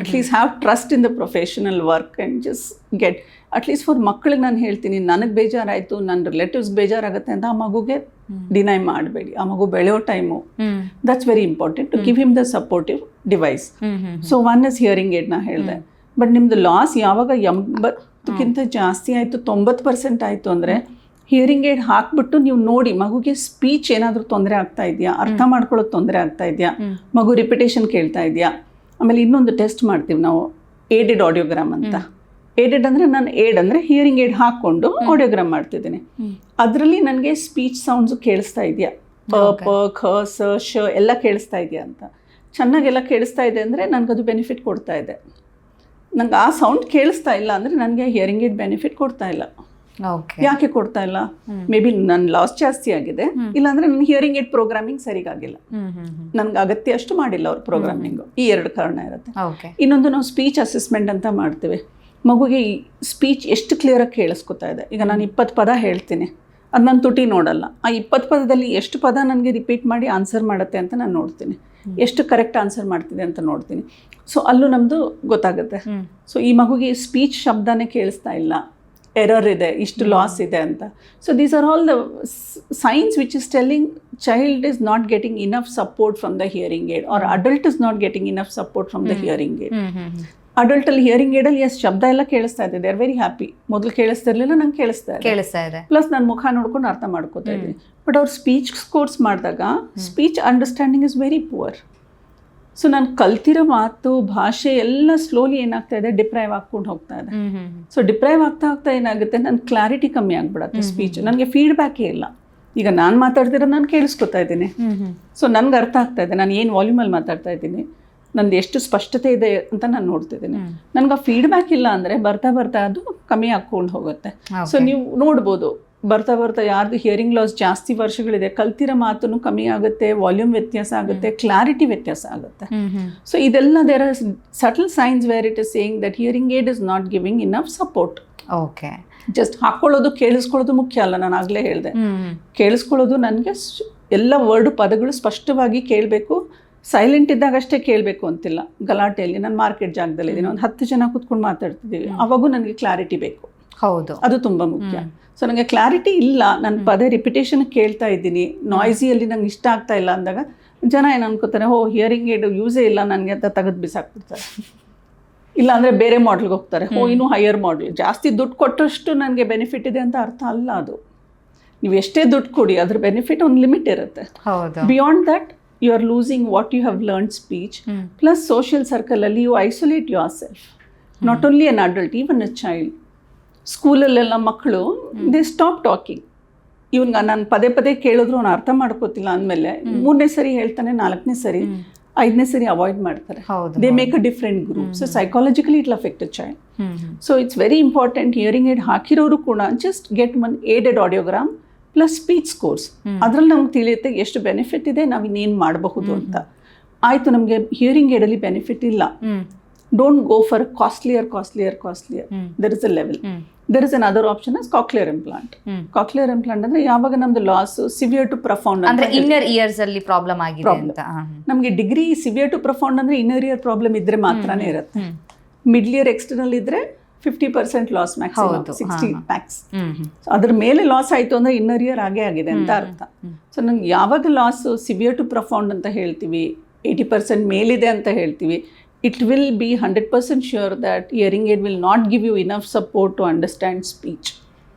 at least have trust in the professional work and just get. At least for ಮಕ್ಕಳಿಗೆ ನಾನು ಹೇಳ್ತೀನಿ, ನನಗೆ ಬೇಜಾರಾಯಿತು, ನನ್ನ ರಿಲೇಟಿವ್ಸ್ ಬೇಜಾರಾಗುತ್ತೆ ಅಂತ ಆ ಮಗುಗೆ ಡಿನೈ ಮಾಡಬೇಡಿ. ಆ ಮಗು ಬೆಳೆಯೋ time, that's very important to give him the supportive device. So one is hearing aid ನಾ ಹೇಳಿದೆ. ಬಟ್ ನಿಮ್ಮದು ಲಾಸ್ ಯಾವಾಗ 80ಕ್ಕಿಂತ ಜಾಸ್ತಿ ಆಯಿತು, 90% ಆಯಿತು ಅಂದರೆ ಹಿಯರಿಂಗ್ ಏಡ್ ಹಾಕ್ಬಿಟ್ಟು ನೀವು ನೋಡಿ ಮಗುಗೆ ಸ್ಪೀಚ್ ಏನಾದರೂ ತೊಂದರೆ ಆಗ್ತಾ ಇದೆಯಾ, ಅರ್ಥ ಮಾಡ್ಕೊಳ್ಳೋದು ತೊಂದರೆ ಆಗ್ತಾ ಇದೆಯಾ, ಮಗು ರಿಪಿಟೇಷನ್ ಕೇಳ್ತಾ ಇದೆಯಾ. ಆಮೇಲೆ ಇನ್ನೊಂದು ಟೆಸ್ಟ್ ಮಾಡ್ತೀವಿ ನಾವು, ಏಡೆಡ್ ಆಡಿಯೋಗ್ರಾಮ್ ಅಂತ. ಏಡೆಡ್ ಅಂದರೆ ನಾನು ಏಡ್ ಅಂದರೆ ಹಿಯರಿಂಗ್ ಏಡ್ ಹಾಕ್ಕೊಂಡು ಆಡಿಯೋಗ್ರಾಮ್ ಮಾಡ್ತಿದ್ದೀನಿ. ಅದರಲ್ಲಿ ನನಗೆ ಸ್ಪೀಚ್ ಸೌಂಡ್ಸು ಕೇಳಿಸ್ತಾ ಇದೆಯಾ, ಪ ಖ ಸ ಶ ಎಲ್ಲ ಕೇಳಿಸ್ತಾ ಇದೆಯಾ ಅಂತ. ಚೆನ್ನಾಗೆಲ್ಲ ಕೇಳಿಸ್ತಾ ಇದೆ ಅಂದರೆ ನನಗದು ಬೆನಿಫಿಟ್ ಕೊಡ್ತಾ ಇದೆ. ನಂಗೆ ಆ ಸೌಂಡ್ ಕೇಳಿಸ್ತಾ ಇಲ್ಲ ಅಂದರೆ ನನಗೆ ಹಿಯರಿಂಗ್ ಏಡ್ ಬೆನಿಫಿಟ್ ಕೊಡ್ತಾ ಇಲ್ಲ. ಯಾಕೆ ಕೊಡ್ತಾ ಇಲ್ಲ? ಮೇ ಬಿ ನನ್ನ ಲಾಸ್ ಜಾಸ್ತಿ ಆಗಿದೆ, ಇಲ್ಲಾಂದರೆ ನನ್ನ ಹಿಯರಿಂಗ್ ಏಡ್ ಪ್ರೋಗ್ರಾಮಿಂಗ್ ಸರಿಗಾಗಿಲ್ಲ, ನನ್ಗೆ ಅಗತ್ಯ ಅಷ್ಟು ಮಾಡಿಲ್ಲ ಅವ್ರ ಪ್ರೋಗ್ರಾಮಿಂಗು. ಈ 2 ಕಾರಣ ಇರುತ್ತೆ. ಇನ್ನೊಂದು ನಾವು ಸ್ಪೀಚ್ ಅಸೆಸ್ಮೆಂಟ್ ಅಂತ ಮಾಡ್ತೀವಿ. ಮಗುಗೆ ಈ ಸ್ಪೀಚ್ ಎಷ್ಟು ಕ್ಲಿಯರಾಗಿ ಕೇಳಿಸ್ಕೊತಾ ಇದೆ. ಈಗ ನಾನು 20 ಪದ ಹೇಳ್ತೀನಿ, ಅದು ನಾನು ತುಟಿ ನೋಡಲ್ಲ. ಆ 20 ಪದದಲ್ಲಿ ಎಷ್ಟು ಪದ ನನಗೆ ರಿಪೀಟ್ ಮಾಡಿ ಆನ್ಸರ್ ಮಾಡುತ್ತೆ ಅಂತ ನಾನು ನೋಡ್ತೀನಿ, ಎಷ್ಟು ಕರೆಕ್ಟ್ ಆನ್ಸರ್ ಮಾಡ್ತಿದೆ ಅಂತ ನೋಡ್ತೀನಿ. ಸೊ ಅಲ್ಲೂ ನಮ್ಮದು ಗೊತ್ತಾಗುತ್ತೆ. ಸೊ ಈ ಮಗುಗೆ ಸ್ಪೀಚ್ ಶಬ್ದನೇ ಕೇಳಿಸ್ತಾ ಇಲ್ಲ, ಎರರ್ ಇದೆ, ಇಷ್ಟು ಲಾಸ್ ಇದೆ ಅಂತ. So these are all the signs which is telling child is not getting enough support from the hearing aid, or adult is not getting enough support from the hearing aid. ಅಡಲ್ಟಲ್ಲಿ hearing ಏಡಲ್ಲಿ ಶಬ್ದ ಎಲ್ಲ ಕೇಳಿಸ್ತಾ ಇದೆ, they are very happy. ಮೊದಲು ಕೇಳಿಸ್ತಿರ್ಲಿಲ್ಲ, ನಂಗೆ ಕೇಳಿಸ್ತಾ ಇದೆ, ಪ್ಲಸ್ ನಾನು ಮುಖ ನೋಡ್ಕೊಂಡು ಅರ್ಥ ಮಾಡ್ಕೋತಾ ಇದ್ದೀನಿ. ಬಟ್ ಅವ್ರು ಸ್ಪೀಚ್ ಕೋರ್ಸ್ ಮಾಡಿದಾಗ speech understanding is very poor. So ನಾನು ಕಲ್ತಿರೋ ಮಾತು ಭಾಷೆ ಎಲ್ಲ ಸ್ಲೋಲಿ ಏನಾಗ್ತಾ ಇದೆ, ಡಿಪ್ರೈವ್ ಆಗ್ಕೊಂಡು ಹೋಗ್ತಾ ಇದೆ. ಸೊ ಡಿಪ್ರೈವ್ ಆಗ್ತಾ ಏನಾಗುತ್ತೆ, ನನ್ನ ಕ್ಲಾರಿಟಿ ಕಮ್ಮಿ ಆಗ್ಬಿಡತ್ತೆ ಸ್ಪೀಚ್. ನನಗೆ ಫೀಡ್ಬ್ಯಾಕೇ ಇಲ್ಲ. ಈಗ ನಾನು ಮಾತಾಡ್ತಿರೋದು ನಾನು ಕೇಳಿಸ್ಕೊತಾ ಇದ್ದೀನಿ, ಸೊ ನನಗೆ ಅರ್ಥ ಆಗ್ತಾ ಇದೆ ನಾನು ಏನು ವಾಲ್ಯೂಮಲ್ಲಿ ಮಾತಾಡ್ತಾ ಇದ್ದೀನಿ, ನಂದು ಎಷ್ಟು ಸ್ಪಷ್ಟತೆ ಇದೆ ಅಂತ ನಾನು ನೋಡ್ತಿದ್ದೀನಿ. ನನಗೆ ಆ ಫೀಡ್ಬ್ಯಾಕ್ ಇಲ್ಲ ಅಂದರೆ ಬರ್ತಾ ಅದು ಕಮ್ಮಿ ಆಗ್ಕೊಂಡು ಹೋಗುತ್ತೆ. ಸೊ ನೀವು ನೋಡ್ಬೋದು, ಬರ್ತಾ ಯಾರ್ದು ಹಿಯರಿಂಗ್ ಲಾಸ್ ಜಾಸ್ತಿ ವರ್ಷಗಳಿದೆ, ಕಲ್ತಿರೋ ಮಾತನ್ನು ಕಮ್ಮಿ ಆಗುತ್ತೆ, ವಾಲ್ಯೂಮ್ ವ್ಯತ್ಯಾಸ ಆಗುತ್ತೆ, ಕ್ಲಾರಿಟಿ ವ್ಯತ್ಯಾಸ ಆಗುತ್ತೆ. ಸೊ ಇದೆಲ್ಲ there are subtle signs where it is saying that hearing aid is not giving enough support. Okay, just ಹಾಕ್ಕೊಳ್ಳೋದು ಕೇಳಿಸ್ಕೊಳ್ಳೋದು ಮುಖ್ಯ ಅಲ್ಲ. ನಾನು ಆಗಲೇ ಹೇಳಿದೆ, ಕೇಳಿಸ್ಕೊಳ್ಳೋದು ನನಗೆ ಎಲ್ಲ ವರ್ಡು ಪದಗಳು ಸ್ಪಷ್ಟವಾಗಿ ಕೇಳಬೇಕು. ಸೈಲೆಂಟ್ ಇದ್ದಾಗ ಅಷ್ಟೇ ಕೇಳಬೇಕು ಅಂತಿಲ್ಲ. ಗಲಾಟೆಯಲ್ಲಿ ನಾನು ಮಾರ್ಕೆಟ್ ಜಾಗದಲ್ಲಿದ್ದೀನಿ, ಒಂದು 10 ಜನ ಕೂತ್ಕೊಂಡು ಮಾತಾಡ್ತಿದ್ದೀವಿ, ಅವಾಗೂ ನನಗೆ ಕ್ಲಾರಿಟಿ ಬೇಕು. ಹೌದು, ಅದು ತುಂಬ ಮುಖ್ಯ. ಸೊ ನನಗೆ ಕ್ಲಾರಿಟಿ ಇಲ್ಲ, ನಾನು ಪದೇ ರಿಪಿಟೇಷನ್ ಕೇಳ್ತಾ ಇದ್ದೀನಿ, ನಾಯ್ಸಿಯಲ್ಲಿ ನಂಗೆ ಇಷ್ಟ ಆಗ್ತಾ ಇಲ್ಲ ಅಂದಾಗ ಜನ ಏನು ಅನ್ಕೋತಾರೆ, ಹಿಯರಿಂಗ್ ಏಡ್ ಯೂಸೇ ಇಲ್ಲ ನನಗೆ ಅಂತ ತೆಗೆದು ಬಿಸಾಕ್ಬಿಡ್ತಾರೆ. ಇಲ್ಲ ಅಂದರೆ ಬೇರೆ ಮಾಡ್ಲ್ಗೆ ಹೋಗ್ತಾರೆ, ಇನ್ನೂ ಹೈಯರ್ ಮಾಡ್ಲ್. ಜಾಸ್ತಿ ದುಡ್ಡು ಕೊಟ್ಟಷ್ಟು ನನಗೆ ಬೆನಿಫಿಟ್ ಇದೆ ಅಂತ ಅರ್ಥ ಅಲ್ಲ ಅದು. ನೀವು ಎಷ್ಟೇ ದುಡ್ಡು ಕೊಡಿ ಅದ್ರ ಬೆನಿಫಿಟ್ ಒಂದು ಲಿಮಿಟ್ ಇರುತ್ತೆ. Beyond that you are losing what you have learn speech. Plus social ಸರ್ಕಲಲ್ಲಿ you isolate yourself, not only an adult, even a child. ಸ್ಕೂಲಲ್ಲೆಲ್ಲ ಮಕ್ಕಳು ದೇ ಸ್ಟಾಪ್ ಟಾಕಿಂಗ್. ಇವ್ನಿಗೆ ನಾನು ಪದೇ ಪದೇ ಕೇಳಿದ್ರು ಅವ್ನು ಅರ್ಥ ಮಾಡ್ಕೋತಿಲ್ಲ ಅಂದಮೇಲೆ 3ನೇ ಸರಿ ಹೇಳ್ತಾನೆ, 4ನೇ ಸರಿ, 5ನೇ ಸರಿ ಅವಾಯ್ಡ್ ಮಾಡ್ತಾರೆ. They make a different group. So psychologically it affect a child. So it's very important. Hearing aid ಹಾಕಿರೋರು ಕೂಡ just get one aided audiogram plus speech course. ಅದ್ರಲ್ಲಿ ನಮ್ಗೆ ತಿಳಿಯುತ್ತೆ ಎಷ್ಟು ಬೆನಿಫಿಟ್ ಇದೆ, ನಾವು ಇನ್ನೇನು ಮಾಡಬಹುದು ಅಂತ. ಆಯಿತು, ನಮಗೆ ಹಿಯರಿಂಗ್ ಏಡಲ್ಲಿ ಬೆನಿಫಿಟ್ ಇಲ್ಲ, don't go for costlier. There is a level. There is an other option is cochlear implant. Cochlear implant ಅಂದ್ರೆ ಯಾವಾಗ ನಮ್ದು ಲಾಸ್ ಸಿವಿಯರ್ ಟು ಪ್ರಫೌಂಡ್ ಅಂದ್ರೆ ಇನ್ನರ್ ಇಯರ್ಸ್ ಅಲ್ಲಿ ಪ್ರಾಬ್ಲಮ್ ಆಗಿದೆ ಅಂತ. ನಮಗೆ ಡಿಗ್ರಿ ಸಿವಿಯರ್ ಟು ಪ್ರಫೌಂಡ್ ಅಂದ್ರೆ ಇನ್ನರ್ ಇಯರ್ ಪ್ರಾಬ್ಲಮ್ ಇದ್ರೆ ಮಾತ್ರನೇ ಇರುತ್ತೆ. ಮಿಡ್ಲ್ ಇಯರ್ ಎಕ್ಸ್ಟರ್ನಲ್ ಇದ್ರೆ 50% ಲಾಸ್, ಮ್ಯಾಕ್ಸಿಮಮ್ 60 ಮ್ಯಾಕ್ಸ್. ಅದ್ರ ಮೇಲೆ ಲಾಸ್ ಆಯಿತು ಅಂದರೆ ಇನ್ನರ್ ಇಯರ್ ಆಗೇ ಆಗಿದೆ ಅಂತ ಅರ್ಥ. ಸೊ ನಂಗೆ ಯಾವಾಗ ಲಾಸ್ ಸಿವಿಯರ್ ಟು ಪ್ರಫೌಂಡ್ ಅಂತ ಹೇಳ್ತೀವಿ, 80% ಮೇಲಿದೆ ಅಂತ ಹೇಳ್ತೀವಿ, it will be 100% sure that hearing aid will not give you enough support to understand speech.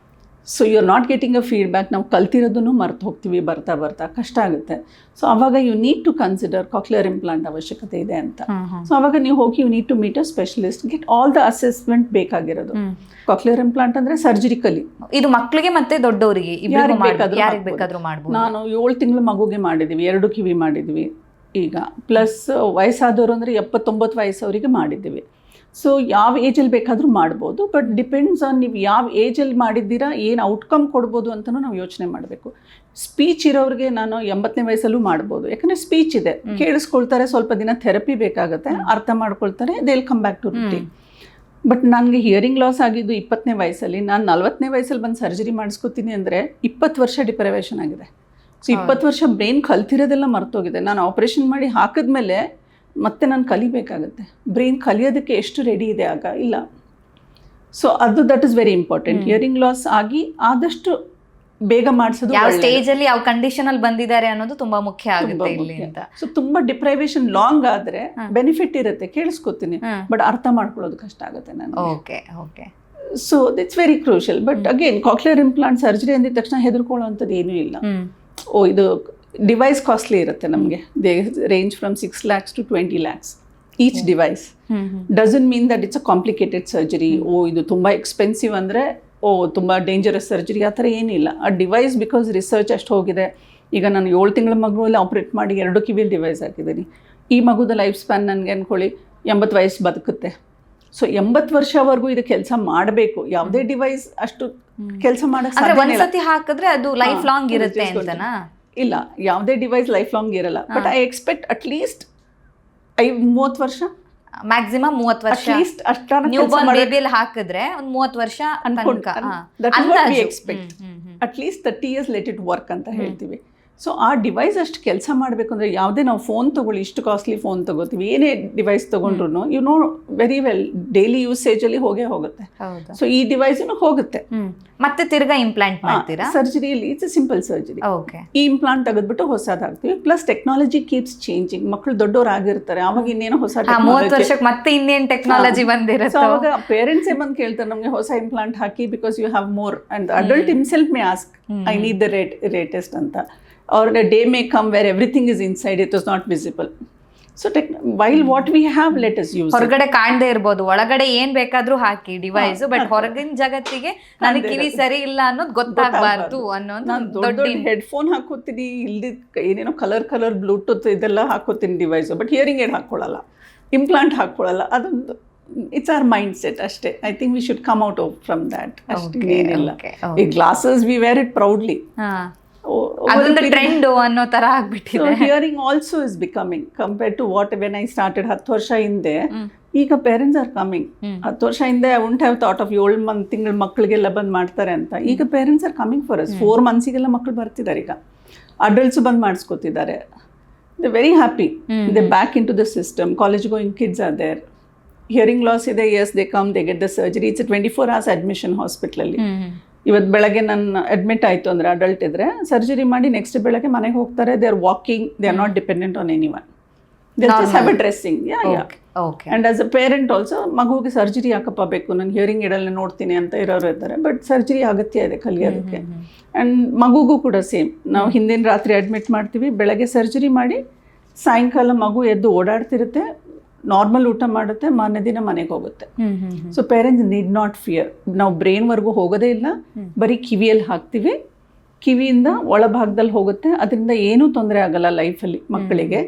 So you are not getting a feedback. ನಾವು ಕಲ್ತಿರೋದನ್ನು ಮರ್ತು ಹೋಗ್ತೀವಿ, ಬರ್ತಾ ಬರ್ತಾ ಕಷ್ಟ ಆಗುತ್ತೆ. ಸೊ ಅವಾಗ you need to consider cochlear implant ಅವಶ್ಯಕತೆ ಇದೆ ಅಂತ. ಸೊ ಅವಾಗ ನೀವು ಹೋಗಿ you need to meet a specialist, get all the assessment ಬೇಕಾಗಿರೋದು. ಕಾಕ್ಲಿಯರ್ ಇಂಪ್ಲಾಂಟ್ ಅಂದರೆ ಸರ್ಜಿಕಲಿ, ಇದು ಮಕ್ಕಳಿಗೆ ಮತ್ತೆ ದೊಡ್ಡವರಿಗೆ ಯಾರಿಗೆ ಬೇಕಾದ್ರೂ ಮಾಡ್ಬೋದು. ನಾನು 7 ತಿಂಗಳು ಮಗುಗೆ ಮಾಡಿದ್ದೀವಿ, 2 ಕಿವಿ ಮಾಡಿದ್ವಿ ಈಗ. ಪ್ಲಸ್ ವಯಸ್ಸಾದವರು ಅಂದರೆ 79 ವಯಸ್ಸವರಿಗೆ ಮಾಡಿದ್ದೀವಿ. ಸೊ ಯಾವ ಏಜಲ್ಲಿ ಬೇಕಾದರೂ ಮಾಡ್ಬೋದು, ಬಟ್ ಡಿಪೆಂಡ್ಸ್ ಆನ್ ನೀವು ಯಾವ ಏಜಲ್ಲಿ ಮಾಡಿದ್ದೀರಾ, ಏನು ಔಟ್ಕಮ್ ಕೊಡ್ಬೋದು ಅಂತಲೂ ನಾವು ಯೋಚನೆ ಮಾಡಬೇಕು. ಸ್ಪೀಚ್ ಇರೋರಿಗೆ ನಾನು 80ನೇ ವಯಸ್ಸಲ್ಲೂ ಮಾಡ್ಬೋದು, ಯಾಕಂದರೆ ಸ್ಪೀಚ್ ಇದೆ, ಕೇಳಿಸ್ಕೊಳ್ತಾರೆ, ಸ್ವಲ್ಪ ದಿನ ಥೆರಪಿ ಬೇಕಾಗುತ್ತೆ, ಅರ್ಥ ಮಾಡ್ಕೊಳ್ತಾರೆ, they will come back to routine. But ನನಗೆ ಹಿಯರಿಂಗ್ ಲಾಸ್ ಆಗಿದ್ದು 20ನೇ ವಯಸ್ಸಲ್ಲಿ. ನಾನು 40ನೇ ವಯಸ್ಸಲ್ಲಿ ಬಂದು ಸರ್ಜರಿ ಮಾಡಿಸ್ಕೊತೀನಿ ಅಂದರೆ 20 ವರ್ಷ ಡಿಪ್ರೈವೇಷನ್ ಆಗಿದೆ. ಸೊ 20 ವರ್ಷ ಬ್ರೈನ್ ಕಲ್ತಿರೋದೆಲ್ಲ ಮರ್ತೋಗಿದೆ. ನಾನು ಆಪ್ರೇಷನ್ ಮಾಡಿ ಹಾಕಿದ್ಮೇಲೆ ಮತ್ತೆ ನಾನು ಕಲಿಬೇಕಾಗುತ್ತೆ. ಬ್ರೈನ್ ಕಲಿಯೋದಕ್ಕೆ ಎಷ್ಟು ರೆಡಿ ಇದೆ ಆಗ ಇಲ್ಲ. So that is very important. Hearing loss ಆಗಿ ಆದಷ್ಟು ಬೇಗ ಮಾಡಿಸೋದು, ಯಾವ ಸ್ಟೇಜ್ ಅಲ್ಲಿ ಯಾವ ಕಂಡೀಷನ್ ಅಲ್ಲಿ ಬಂದಿದ್ದಾರೆ ಅನ್ನೋದು ತುಂಬಾ ಮುಖ್ಯ ಆಗುತ್ತೆ ಇಲ್ಲಿ ಅಂತ. ಸೊ ತುಂಬಾ ಡಿಪ್ರೈವೇಷನ್ ಲಾಂಗ್ ಆದ್ರೆ ಬೆನಿಫಿಟ್ ಇರುತ್ತೆ, ಕೇಳಿಸ್ಕೊತೀನಿ, ಬಟ್ ಅರ್ಥ ಮಾಡ್ಕೊಳ್ಳೋದು ಕಷ್ಟ ಆಗುತ್ತೆ ನನಗೆ. Okay okay. So it's very crucial. But again cochlear implant surgery ಅಂದಿದ ತಕ್ಷಣ ಹೆದರ್ಕೊಳ್ಳೋವಂಥದ್ದು ಏನೂ ಇಲ್ಲ. ಇದು ಡಿವೈಸ್ ಕಾಸ್ಟ್ಲಿ ಇರುತ್ತೆ ನಮಗೆ. They range from 6 lakhs to 20 lakhs each device. Doesn't mean that it's a complicated surgery. ಇದು ತುಂಬ ಎಕ್ಸ್ಪೆನ್ಸಿವ್ ಅಂದರೆ ತುಂಬ ಡೇಂಜರಸ್ ಸರ್ಜರಿ ಆ ಥರ ಏನಿಲ್ಲ. ಆ ಡಿವೈಸ್ ಬಿಕಾಸ್ ರಿಸರ್ಚ್ ಅಷ್ಟು ಹೋಗಿದೆ. ಈಗ ನಾನು 7 ತಿಂಗಳ ಮಗುವಲ್ಲಿ ಆಪ್ರೇಟ್ ಮಾಡಿ 2 ಕಿವಿಯಲ್ಲಿ ಡಿವೈಸ್ ಹಾಕಿದ್ದೀನಿ. ಈ ಮಗುದ ಲೈಫ್ ಸ್ಪ್ಯಾನ್ ನನಗೆ ಅಂದ್ಕೊಳ್ಳಿ 80 ವಯಸ್ಸು ಬದುಕುತ್ತೆ. ಸೊ 80 ವರ್ಷವರೆಗೂ ಇದು ಕೆಲಸ ಮಾಡಬೇಕು. ಯಾವುದೇ ಡಿವೈಸ್ ಅಷ್ಟು ಕೆಲಸ ಮಾಡಕ್ಕೆ ಒಂದ್ಸತಿ ಹಾಕಿದ್ರೆ ಅದು ಲೈಫ್ ಲಾಂಗ್ ಇರುತ್ತೆ ಅಂತನಾ? ಇಲ್ಲ, ಯಾವುದೇ ಡಿವೈಸ್ ಲೈಫ್ ಲಾಂಗ್ ಇರಲ್ಲ. ಬಟ್ ಐ ಎಕ್ಸ್ಪೆಕ್ಟ್ ಅಟ್ಲೀಸ್ಟ್ 30 ವರ್ಷ, ಮ್ಯಾಕ್ಸಿಮಮ್ 30 ವರ್ಷ ಅಟ್ಲೀಸ್ಟ್ ಅಷ್ಟಾನ ಬೇಬಿಯಲ್ಲಿ ಹಾಕಿದ್ರೆ ಒಂದು 30 ವರ್ಷ at least 30 years let it work ಅಂತ ಹೇಳ್ತೀವಿ. ಸೊ ಆ ಡಿವೈಸ್ ಅಷ್ಟು ಕೆಲಸ ಮಾಡಬೇಕು ಅಂದರೆ ಯಾವುದೇ ನಾವು ಫೋನ್ ತೊಗೊಳ್ಳಿ, ಇಷ್ಟು ಕಾಸ್ಟ್ಲಿ ಫೋನ್ ತೊಗೋತೀವಿ, ಏನೇ ಡಿವೈಸ್ ತೊಗೊಂಡ್ರು you know very well daily ಯೂಸೇಜಲ್ಲಿ ಹೋಗುತ್ತೆ. ಸೊ ಈ ಡಿವೈಸ್ನು ಹೋಗುತ್ತೆ. ಮತ್ತೆ ತಿರ್ಗಾ ಇಂಪ್ಲಾಂಟ್ ಮಾಡ್ತೀರಾ? ಸರ್ಜರಿಯಲ್ಲಿ ಇಟ್ಸ್ ಸಿಂಪಲ್ ಸರ್ಜರಿ. ಈ ಇಂಪ್ಲಾಂಟ್ ತೆಗೆದ್ಬಿಟ್ಟು ಹೊಸದು ಹಾಕ್ತೀವಿ. Plus technology keeps changing. ಮಕ್ಕಳು ದೊಡ್ಡವರು ಆಗಿರ್ತಾರೆ, ಅವಾಗ ಇನ್ನೇನೋ ಹೊಸ 30 ವರ್ಷಕ್ಕೆ ಮತ್ತೆ ಇನ್ನೇನು ಟೆಕ್ನಾಲಜಿ ಬಂದಿರುತ್ತೆ. ಸೊ ಅವಾಗ ಪೇರೆಂಟ್ಸೇ ಬಂದು ಕೇಳ್ತಾರೆ ನಮಗೆ ಹೊಸ ಇಂಪ್ಲಾಂಟ್ ಹಾಕಿ, because you have more. And adult himself may ask I need the latest ಅಂತ. Or a day may come where everything is inside, it is not visible. So while what we have, let us use ಹೊರಗಡೆ ಕಾಣದೇ ಇರಬಹುದು, ಒಳಗಡೆ ಏನ್ ಬೇಕಾದ್ರೂ ಹಾಕಿ device, but ಹೊರಗಿನ ಜಗತ್ತಿಗೆ ನನಗೆ ಕಿವಿ ಸರಿ ಇಲ್ಲ ಅನ್ನೋದು ಗೊತ್ತಾಗಬಾರ್ದು ಅನ್ನೋದು. ದೊಡ್ಡ ಹೆಡ್ಫೋನ್ ಹಾಕೋತೀನಿ, ಇಲ್ದಿದ್ ಏನೇನೋ ಕಲರ್ ಬ್ಲೂಟೂತ್ ಇದೆಲ್ಲ ಹಾಕೋತೀನಿ ಡಿವೈಸ್, ಬಟ್ ಹಿಯರಿಂಗ್ ಏಡ್ ಹಾಕೊಳ್ಳಲ್ಲ, ಇಂಪ್ಲಾಂಟ್ ಹಾಕೊಳ್ಳಲ್ಲ. ಅದೊಂದು ಇಟ್ಸ್ ಅವರ್ ಮೈಂಡ್ ಸೆಟ್ ಅಷ್ಟೇ. I think we should come out from that. ಅಷ್ಟೇ, ಏನಿಲ್ಲ. ಈ glasses we wear it proudly. ಅದೊಂದು ಟ್ರೆಂಡ್ ಅನ್ನೋ ತರ ಆಗ್ಬಿಟ್ಟಿದೆ. Hearing also is becoming compared to what when I started 10 ವರ್ಷ ಹಿಂದೆ. ಈಗ ಪೇರೆಂಟ್ಸ್ ಆರ್ ಕಮಿಂಗ್. 10 ವರ್ಷ ಹಿಂದೆ I wouldn't have thought of 7 ತಿಂಗಳ ಮಕ್ಕಳಿಗೆಲ್ಲ ಬಂದು ಮಾಡ್ತಾರೆ ಅಂತ. ಈಗ parents are coming for us. 4 monthsಗೆಲ್ಲ ಮಕ್ಕಳು ಬರ್ತಿದ್ದಾರೆ. ಈಗ ಅಡಲ್ಟ್ಸು ಬಂದು ಮಾಡಿಸ್ಕೊತಿದ್ದಾರೆ. They very happy. They back into the system. College going kids are there. Hearing loss ಇದೆ, as they come, they get the surgery. It's 24 hours admission ಹಾಸ್ಪಿಟ್ಲಲ್ಲಿ. ಇವತ್ತು ಬೆಳಗ್ಗೆ ನಾನು ಅಡ್ಮಿಟ್ ಆಯಿತು ಅಂದರೆ ಅಡಲ್ಟ್ ಇದ್ದರೆ ಸರ್ಜರಿ ಮಾಡಿ ನೆಕ್ಸ್ಟ್ ಬೆಳಗ್ಗೆ ಮನೆಗೆ ಹೋಗ್ತಾರೆ. They are walking, they are not dependent on any one. Just have A dressing. Okay. And as a parent also ಮಗುವಿಗೆ ಸರ್ಜರಿ ಯಾಕಪ್ಪ ಬೇಕು, ನಾನು ಹಿಯರಿಂಗ್ ಏಡಲ್ಲಿ ನೋಡ್ತೀನಿ ಅಂತ ಇರೋರು ಇದ್ದಾರೆ, ಬಟ್ ಸರ್ಜರಿ ಅಗತ್ಯ ಇದೆ ಕಲಿಯೋದಕ್ಕೆ. ಆ್ಯಂಡ್ ಮಗುಗೂ ಕೂಡ ಸೇಮ್, ನಾವು ಹಿಂದಿನ ರಾತ್ರಿ ಅಡ್ಮಿಟ್ ಮಾಡ್ತೀವಿ, ಬೆಳಗ್ಗೆ ಸರ್ಜರಿ ಮಾಡಿ ಸಾಯಂಕಾಲ ಮಗು ಎದ್ದು ಓಡಾಡ್ತಿರುತ್ತೆ, ನಾರ್ಮಲ್ ಊಟ ಮಾಡುತ್ತೆ, ಮಾರನೇ ದಿನ ಮನೆಗೆ ಹೋಗುತ್ತೆ. So parents need not fear. ನಾವು ಬ್ರೈನ್ವರೆಗೂ ಹೋಗೋದೇ ಇಲ್ಲ, ಬರೀ ಕಿವಿಯಲ್ಲಿ ಹಾಕ್ತೀವಿ, ಕಿವಿಯಿಂದ ಒಳಭಾಗದಲ್ಲಿ ಹೋಗುತ್ತೆ, ಅದರಿಂದ ಏನೂ ತೊಂದರೆ ಆಗಲ್ಲ ಲೈಫಲ್ಲಿ ಮಕ್ಕಳಿಗೆ.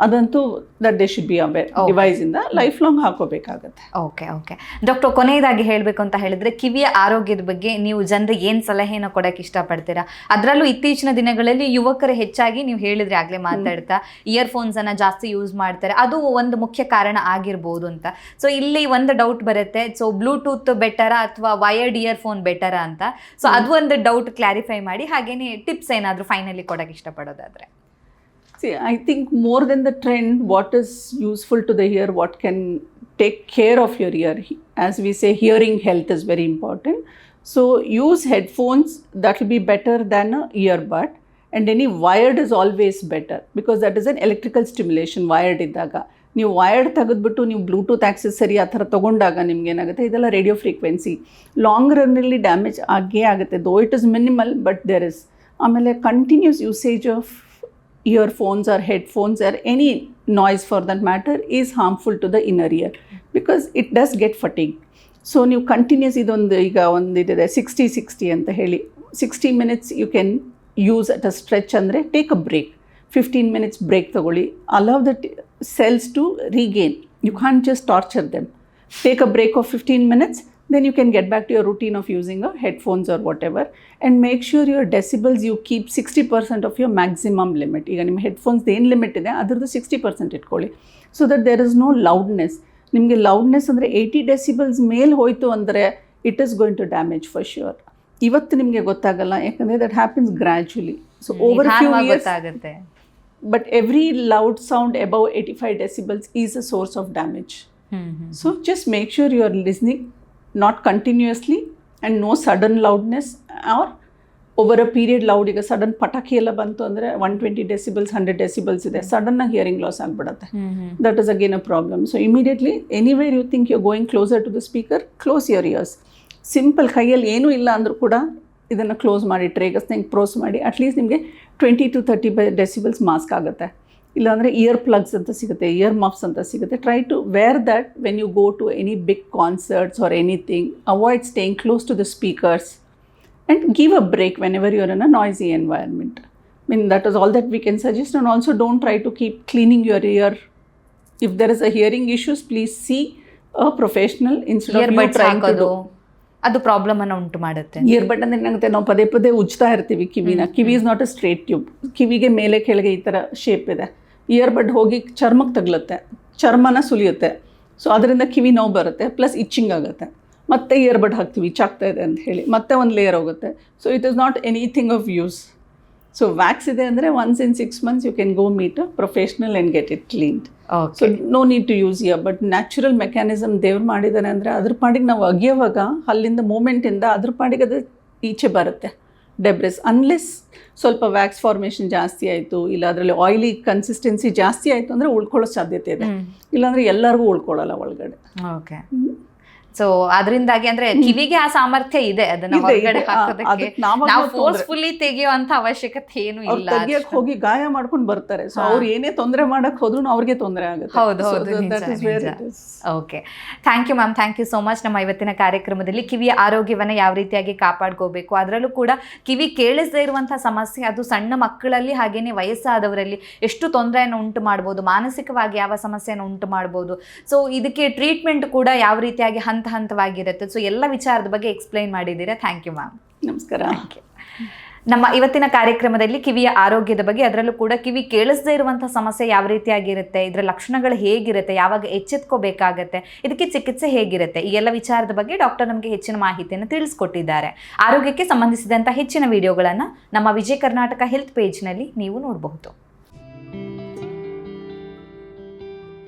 ಅದಂತೂ that they should be aware. Device ಇಂದ ಲೈಫ್ ಲಾಂಗ್ ಹಾಕೋಬೇಕಾಗತ್ತೆ. ಓಕೆ ಓಕೆ ಡಾಕ್ಟರ್, ಕೊನೆಯದಾಗಿ ಹೇಳಬೇಕು ಅಂತ ಹೇಳಿದ್ರೆ ಕಿವಿಯ ಆರೋಗ್ಯದ ಬಗ್ಗೆ ನೀವು ಜನರಿಗೆ ಏನು ಸಲಹೆನ ಕೊಡೋಕೆ ಇಷ್ಟಪಡ್ತೀರಾ? ಅದರಲ್ಲೂ ಇತ್ತೀಚಿನ ದಿನಗಳಲ್ಲಿ ಯುವಕರು ಹೆಚ್ಚಾಗಿ ನೀವು ಹೇಳಿದ್ರೆ ಆಗಲೇ ಮಾತಾಡ್ತಾ ಇಯರ್ಫೋನ್ಸನ್ನು ಜಾಸ್ತಿ ಯೂಸ್ ಮಾಡ್ತಾರೆ, ಅದು ಒಂದು ಮುಖ್ಯ ಕಾರಣ ಆಗಿರ್ಬೋದು ಅಂತ. ಸೊ ಇಲ್ಲಿ ಒಂದು ಡೌಟ್ ಬರುತ್ತೆ, ಸೊ ಬ್ಲೂಟೂತ್ ಬೆಟರಾ ಅಥವಾ ವಯರ್ಡ್ ಇಯರ್ಫೋನ್ ಬೆಟರಾ ಅಂತ. ಸೊ ಅದು ಒಂದು ಡೌಟ್ ಕ್ಲಾರಿಫೈ ಮಾಡಿ, ಹಾಗೇನೆ ಟಿಪ್ಸ್ ಏನಾದರೂ ಫೈನಲಿ ಕೊಡೋಕೆ ಇಷ್ಟಪಡೋದಾದ್ರೆ. See, I think more than the trend, what is useful to the ear, what can take care of your ear. As we say, hearing health is very important. So use headphones, that will be better than an earbud. And any wired is always better because that is an electrical stimulation, wired iddaga. ನೀವು wired ತೆಗೆದ್ಬಿಟ್ಟು ನೀವು Bluetooth accessory ಆ ಥರ ತೊಗೊಂಡಾಗ ನಿಮ್ಗೆ ಏನಾಗುತ್ತೆ, ಇದೆಲ್ಲ radio frequency long ರನ್ನಲ್ಲಿ ಡ್ಯಾಮೇಜ್ ಆಗೇ ಆಗುತ್ತೆ. Though it is minimal but there is. ಆಮೇಲೆ continuous usage of earphones or headphones or any noise for that matter is harmful to the inner ear because it does get fatigue. So ನೀವು continuous ಇದೊಂದು ಈಗ ಒಂದಿದೆ 60-60 ಅಂತ ಹೇಳಿ 60 minutes you can use at a stretch. ಅಂದರೆ take a break, 15 minutes break ತಗೊಳ್ಳಿ, allow the cells to regain. You can't just torture them. Take a break of 15 minutes, then you can get back to your routine of using a headphones or whatever, and make sure your decibels you keep 60% of your maximum limit. ಈಗ ನಿಮ್ಮ headphones ಏನು limit ಇದೆ ಅದರದ್ದು 60% ಇಟ್ಕೊಳ್ಳಿ, so that there is no loudness. ನಿಮಗೆ loudness ಅಂದರೆ 80 decibels ಮೇಲೆ ಹೋಯಿತು ಅಂದರೆ it is going to damage for sure. ಇವತ್ತು ನಿಮಗೆ ಗೊತ್ತಾಗಲ್ಲ, ಯಾಕಂದರೆ that happens gradually. So over few years ಆಗುತ್ತೆ. But every loud sound above 85 decibels is a source of damage. So just make sure you are listening not continuously and no sudden loudness or over a period loud. ಈಗ sudden ಪಟಾಕಿ ಎಲ್ಲ ಬಂತು ಅಂದರೆ 120 decibels 100 decibels ಇದೆ, ಸಡನ್ನಾಗಿ hearing loss ಆಗಿಬಿಡುತ್ತೆ. That is again a problem. So immediately anywhere you think you going closer to the speaker, close your ears. Simple, ಕೈಯಲ್ಲಿ ಏನೂ ಇಲ್ಲ ಅಂದರೂ ಕೂಡ ಇದನ್ನು ಕ್ಲೋಸ್ ಮಾಡಿ ಟ್ರೇಗಸ್ನ ಹಿಂಗೆ ಪ್ರೋಸ್ ಮಾಡಿ ಅಟ್ಲೀಸ್ಟ್ ನಿಮಗೆ 20 to 30 decibels ಮಾಸ್ಕ್ ಆಗುತ್ತೆ. ಇಲ್ಲಾಂದರೆ ಇಯರ್ ಪ್ಲಗ್ಸ್ ಅಂತ ಸಿಗುತ್ತೆ, ಇಯರ್ ಮಫ್ಸ್ ಅಂತ ಸಿಗುತ್ತೆ. Try to wear that when you go to any big concerts or anything. Avoid staying close to the speakers and give a break whenever your in a noisy environment. That is all that we can suggest. And also don't try to keep cleaning your ear. If there is a hearing issues, please see a professional instead of you trying to do. ಅದು problem ಅನ್ನು ಉಂಟು ಮಾಡುತ್ತೆ. Earbud ಅಂದರೆ ಏನಾಗುತ್ತೆ, ನಾವು ಪದೇ ಪದೇ ಉಜ್ತಾ ಇರ್ತೀವಿ ಕಿವಿನ. ಕಿವಿ is not a straight tube. ಕಿವಿಗೆ ಮೇಲೆ ಕೆಳಗೆ ಈ ಥರ ಶೇಪ್ ಇದೆ. ಇಯರ್ಬಡ್ ಹೋಗಿ ಚರ್ಮಕ್ಕೆ ತಗಲುತ್ತೆ, ಚರ್ಮನ ಸುಲಿಯುತ್ತೆ. ಸೊ ಅದರಿಂದ ಕಿವಿ ನೋವು ಬರುತ್ತೆ, ಪ್ಲಸ್ ಇಚ್ಚಿಂಗ್ ಆಗುತ್ತೆ. ಮತ್ತೆ ಇಯರ್ಬಡ್ ಹಾಕ್ತೀವಿ, ಇಚ್ಚಾಗ್ತಾ ಇದೆ ಅಂತ ಹೇಳಿ, ಮತ್ತೆ ಒಂದು ಲೇಯರ್ ಹೋಗುತ್ತೆ. So it is not anything of use. So wax ಇದೆ ಅಂದರೆ once in 6 months you can go meet a professional and get it cleaned. So no need to use ear. But natural mechanism ದೇವ್ರು ಮಾಡಿದ್ದಾನೆ ಅಂದರೆ ಅದ್ರ ಪಾಡಿಗೆ ನಾವು ಅಗಿಯೋವಾಗ ಅಲ್ಲಿಂದ ಮೂಮೆಂಟಿಂದ ಅದ್ರ ಪಾಡಿಗೆ ಅದು ಈಚೆ ಬರುತ್ತೆ ಡೆಬ್ರಿಸ್. ಅನ್ಲೆಸ್ ಸ್ವಲ್ಪ ವ್ಯಾಕ್ಸ್ ಫಾರ್ಮೇಷನ್ ಜಾಸ್ತಿ ಆಯಿತು, ಇಲ್ಲ ಅದರಲ್ಲಿ ಆಯಿಲಿ ಕನ್ಸಿಸ್ಟೆನ್ಸಿ ಜಾಸ್ತಿ ಆಯಿತು ಅಂದರೆ ಉಳ್ಕೊಳ್ಳೋ ಸಾಧ್ಯತೆ ಇದೆ. ಇಲ್ಲಾಂದರೆ ಎಲ್ಲರಿಗೂ ಉಳ್ಕೊಳ್ಳಲ್ಲ ಒಳಗಡೆ. ಓಕೆ. ಸೊ ಅದರಿಂದಾಗಿ ಅಂದ್ರೆ ಕಿವಿಗೆ ಆ ಸಾಮರ್ಥ್ಯ ಇದೆ, ಅದನ್ನ ಹೊರಗಡೆ ಹಾಕೋದಕ್ಕೆ ನಾವು ಫೋರ್ಸ್ಫುಲ್ಲಿ ತೆಗೆಯುವಂತ ಅವಶ್ಯಕತೆ ಏನು ಇಲ್ಲ. ತೆಗಿಯಕ್ಕೆ ಹೋಗಿ ಗಾಯ ಮಾಡ್ಕೊಂಡು ಬರ್ತಾರೆ. ಸೊ ಅವ್ರು ಏನೇ ತೊಂದರೆ ಮಾಡಕ್ ಹೋದ್ರು ಅವ್ರಿಗೆ ತೊಂದರೆ ಆಗುತ್ತೆ. Okay, thank you ma'am, thank you so much. ನಮ್ಮ ಇವತ್ತಿನ ಕಾರ್ಯಕ್ರಮದಲ್ಲಿ ಕಿವಿಯ ಆರೋಗ್ಯವನ್ನು ಯಾವ ರೀತಿಯಾಗಿ ಕಾಪಾಡ್ಕೋಬೇಕು, ಅದರಲ್ಲೂ ಕೂಡ ಕಿವಿ ಕೇಳಿಸದೇ ಇರುವಂತಹ ಸಮಸ್ಯೆ ಅದು ಸಣ್ಣ ಮಕ್ಕಳಲ್ಲಿ ಹಾಗೇನೆ ವಯಸ್ಸಾದವರಲ್ಲಿ ಎಷ್ಟು ತೊಂದರೆಯನ್ನು ಉಂಟು ಮಾಡ್ಬೋದು, ಮಾನಸಿಕವಾಗಿ ಯಾವ ಸಮಸ್ಯೆಯನ್ನು ಉಂಟು ಮಾಡ್ಬೋದು. ಸೊ ಇದಕ್ಕೆ ಟ್ರೀಟ್ಮೆಂಟ್ ಕೂಡ ಯಾವ ರೀತಿಯಾಗಿ ಹಂತವಾಗಿರುತ್ತೆ. ಸೊ ಎಲ್ಲ ವಿಚಾರದ ಬಗ್ಗೆ ಎಕ್ಸ್ಪ್ಲೈನ್ ಮಾಡಿದ್ದೀರಾ. Thank you ma'am. ನಮಸ್ಕಾರ. ನಮ್ಮ ಇವತ್ತಿನ ಕಾರ್ಯಕ್ರಮದಲ್ಲಿ ಕಿವಿಯ ಆರೋಗ್ಯದ ಬಗ್ಗೆ, ಅದರಲ್ಲೂ ಕೂಡ ಕಿವಿ ಕೇಳಿಸದೇ ಇರುವಂತಹ ಸಮಸ್ಯೆ ಯಾವ ರೀತಿಯಾಗಿರುತ್ತೆ, ಇದರ ಲಕ್ಷಣಗಳು ಹೇಗಿರುತ್ತೆ, ಯಾವಾಗ ಎಚ್ಚೆತ್ಕೋಬೇಕಾಗತ್ತೆ, ಇದಕ್ಕೆ ಚಿಕಿತ್ಸೆ ಹೇಗಿರುತ್ತೆ, ಈ ಎಲ್ಲ ವಿಚಾರದ ಬಗ್ಗೆ ಡಾಕ್ಟರ್ ನಮಗೆ ಹೆಚ್ಚಿನ ಮಾಹಿತಿಯನ್ನು ತಿಳಿಸ್ಕೊಟ್ಟಿದ್ದಾರೆ. ಆರೋಗ್ಯಕ್ಕೆ ಸಂಬಂಧಿಸಿದಂಥ ಹೆಚ್ಚಿನ ವಿಡಿಯೋಗಳನ್ನು ನಮ್ಮ ವಿಜಯ ಕರ್ನಾಟಕ ಹೆಲ್ತ್ ಪೇಜ್ನಲ್ಲಿ ನೀವು ನೋಡಬಹುದು.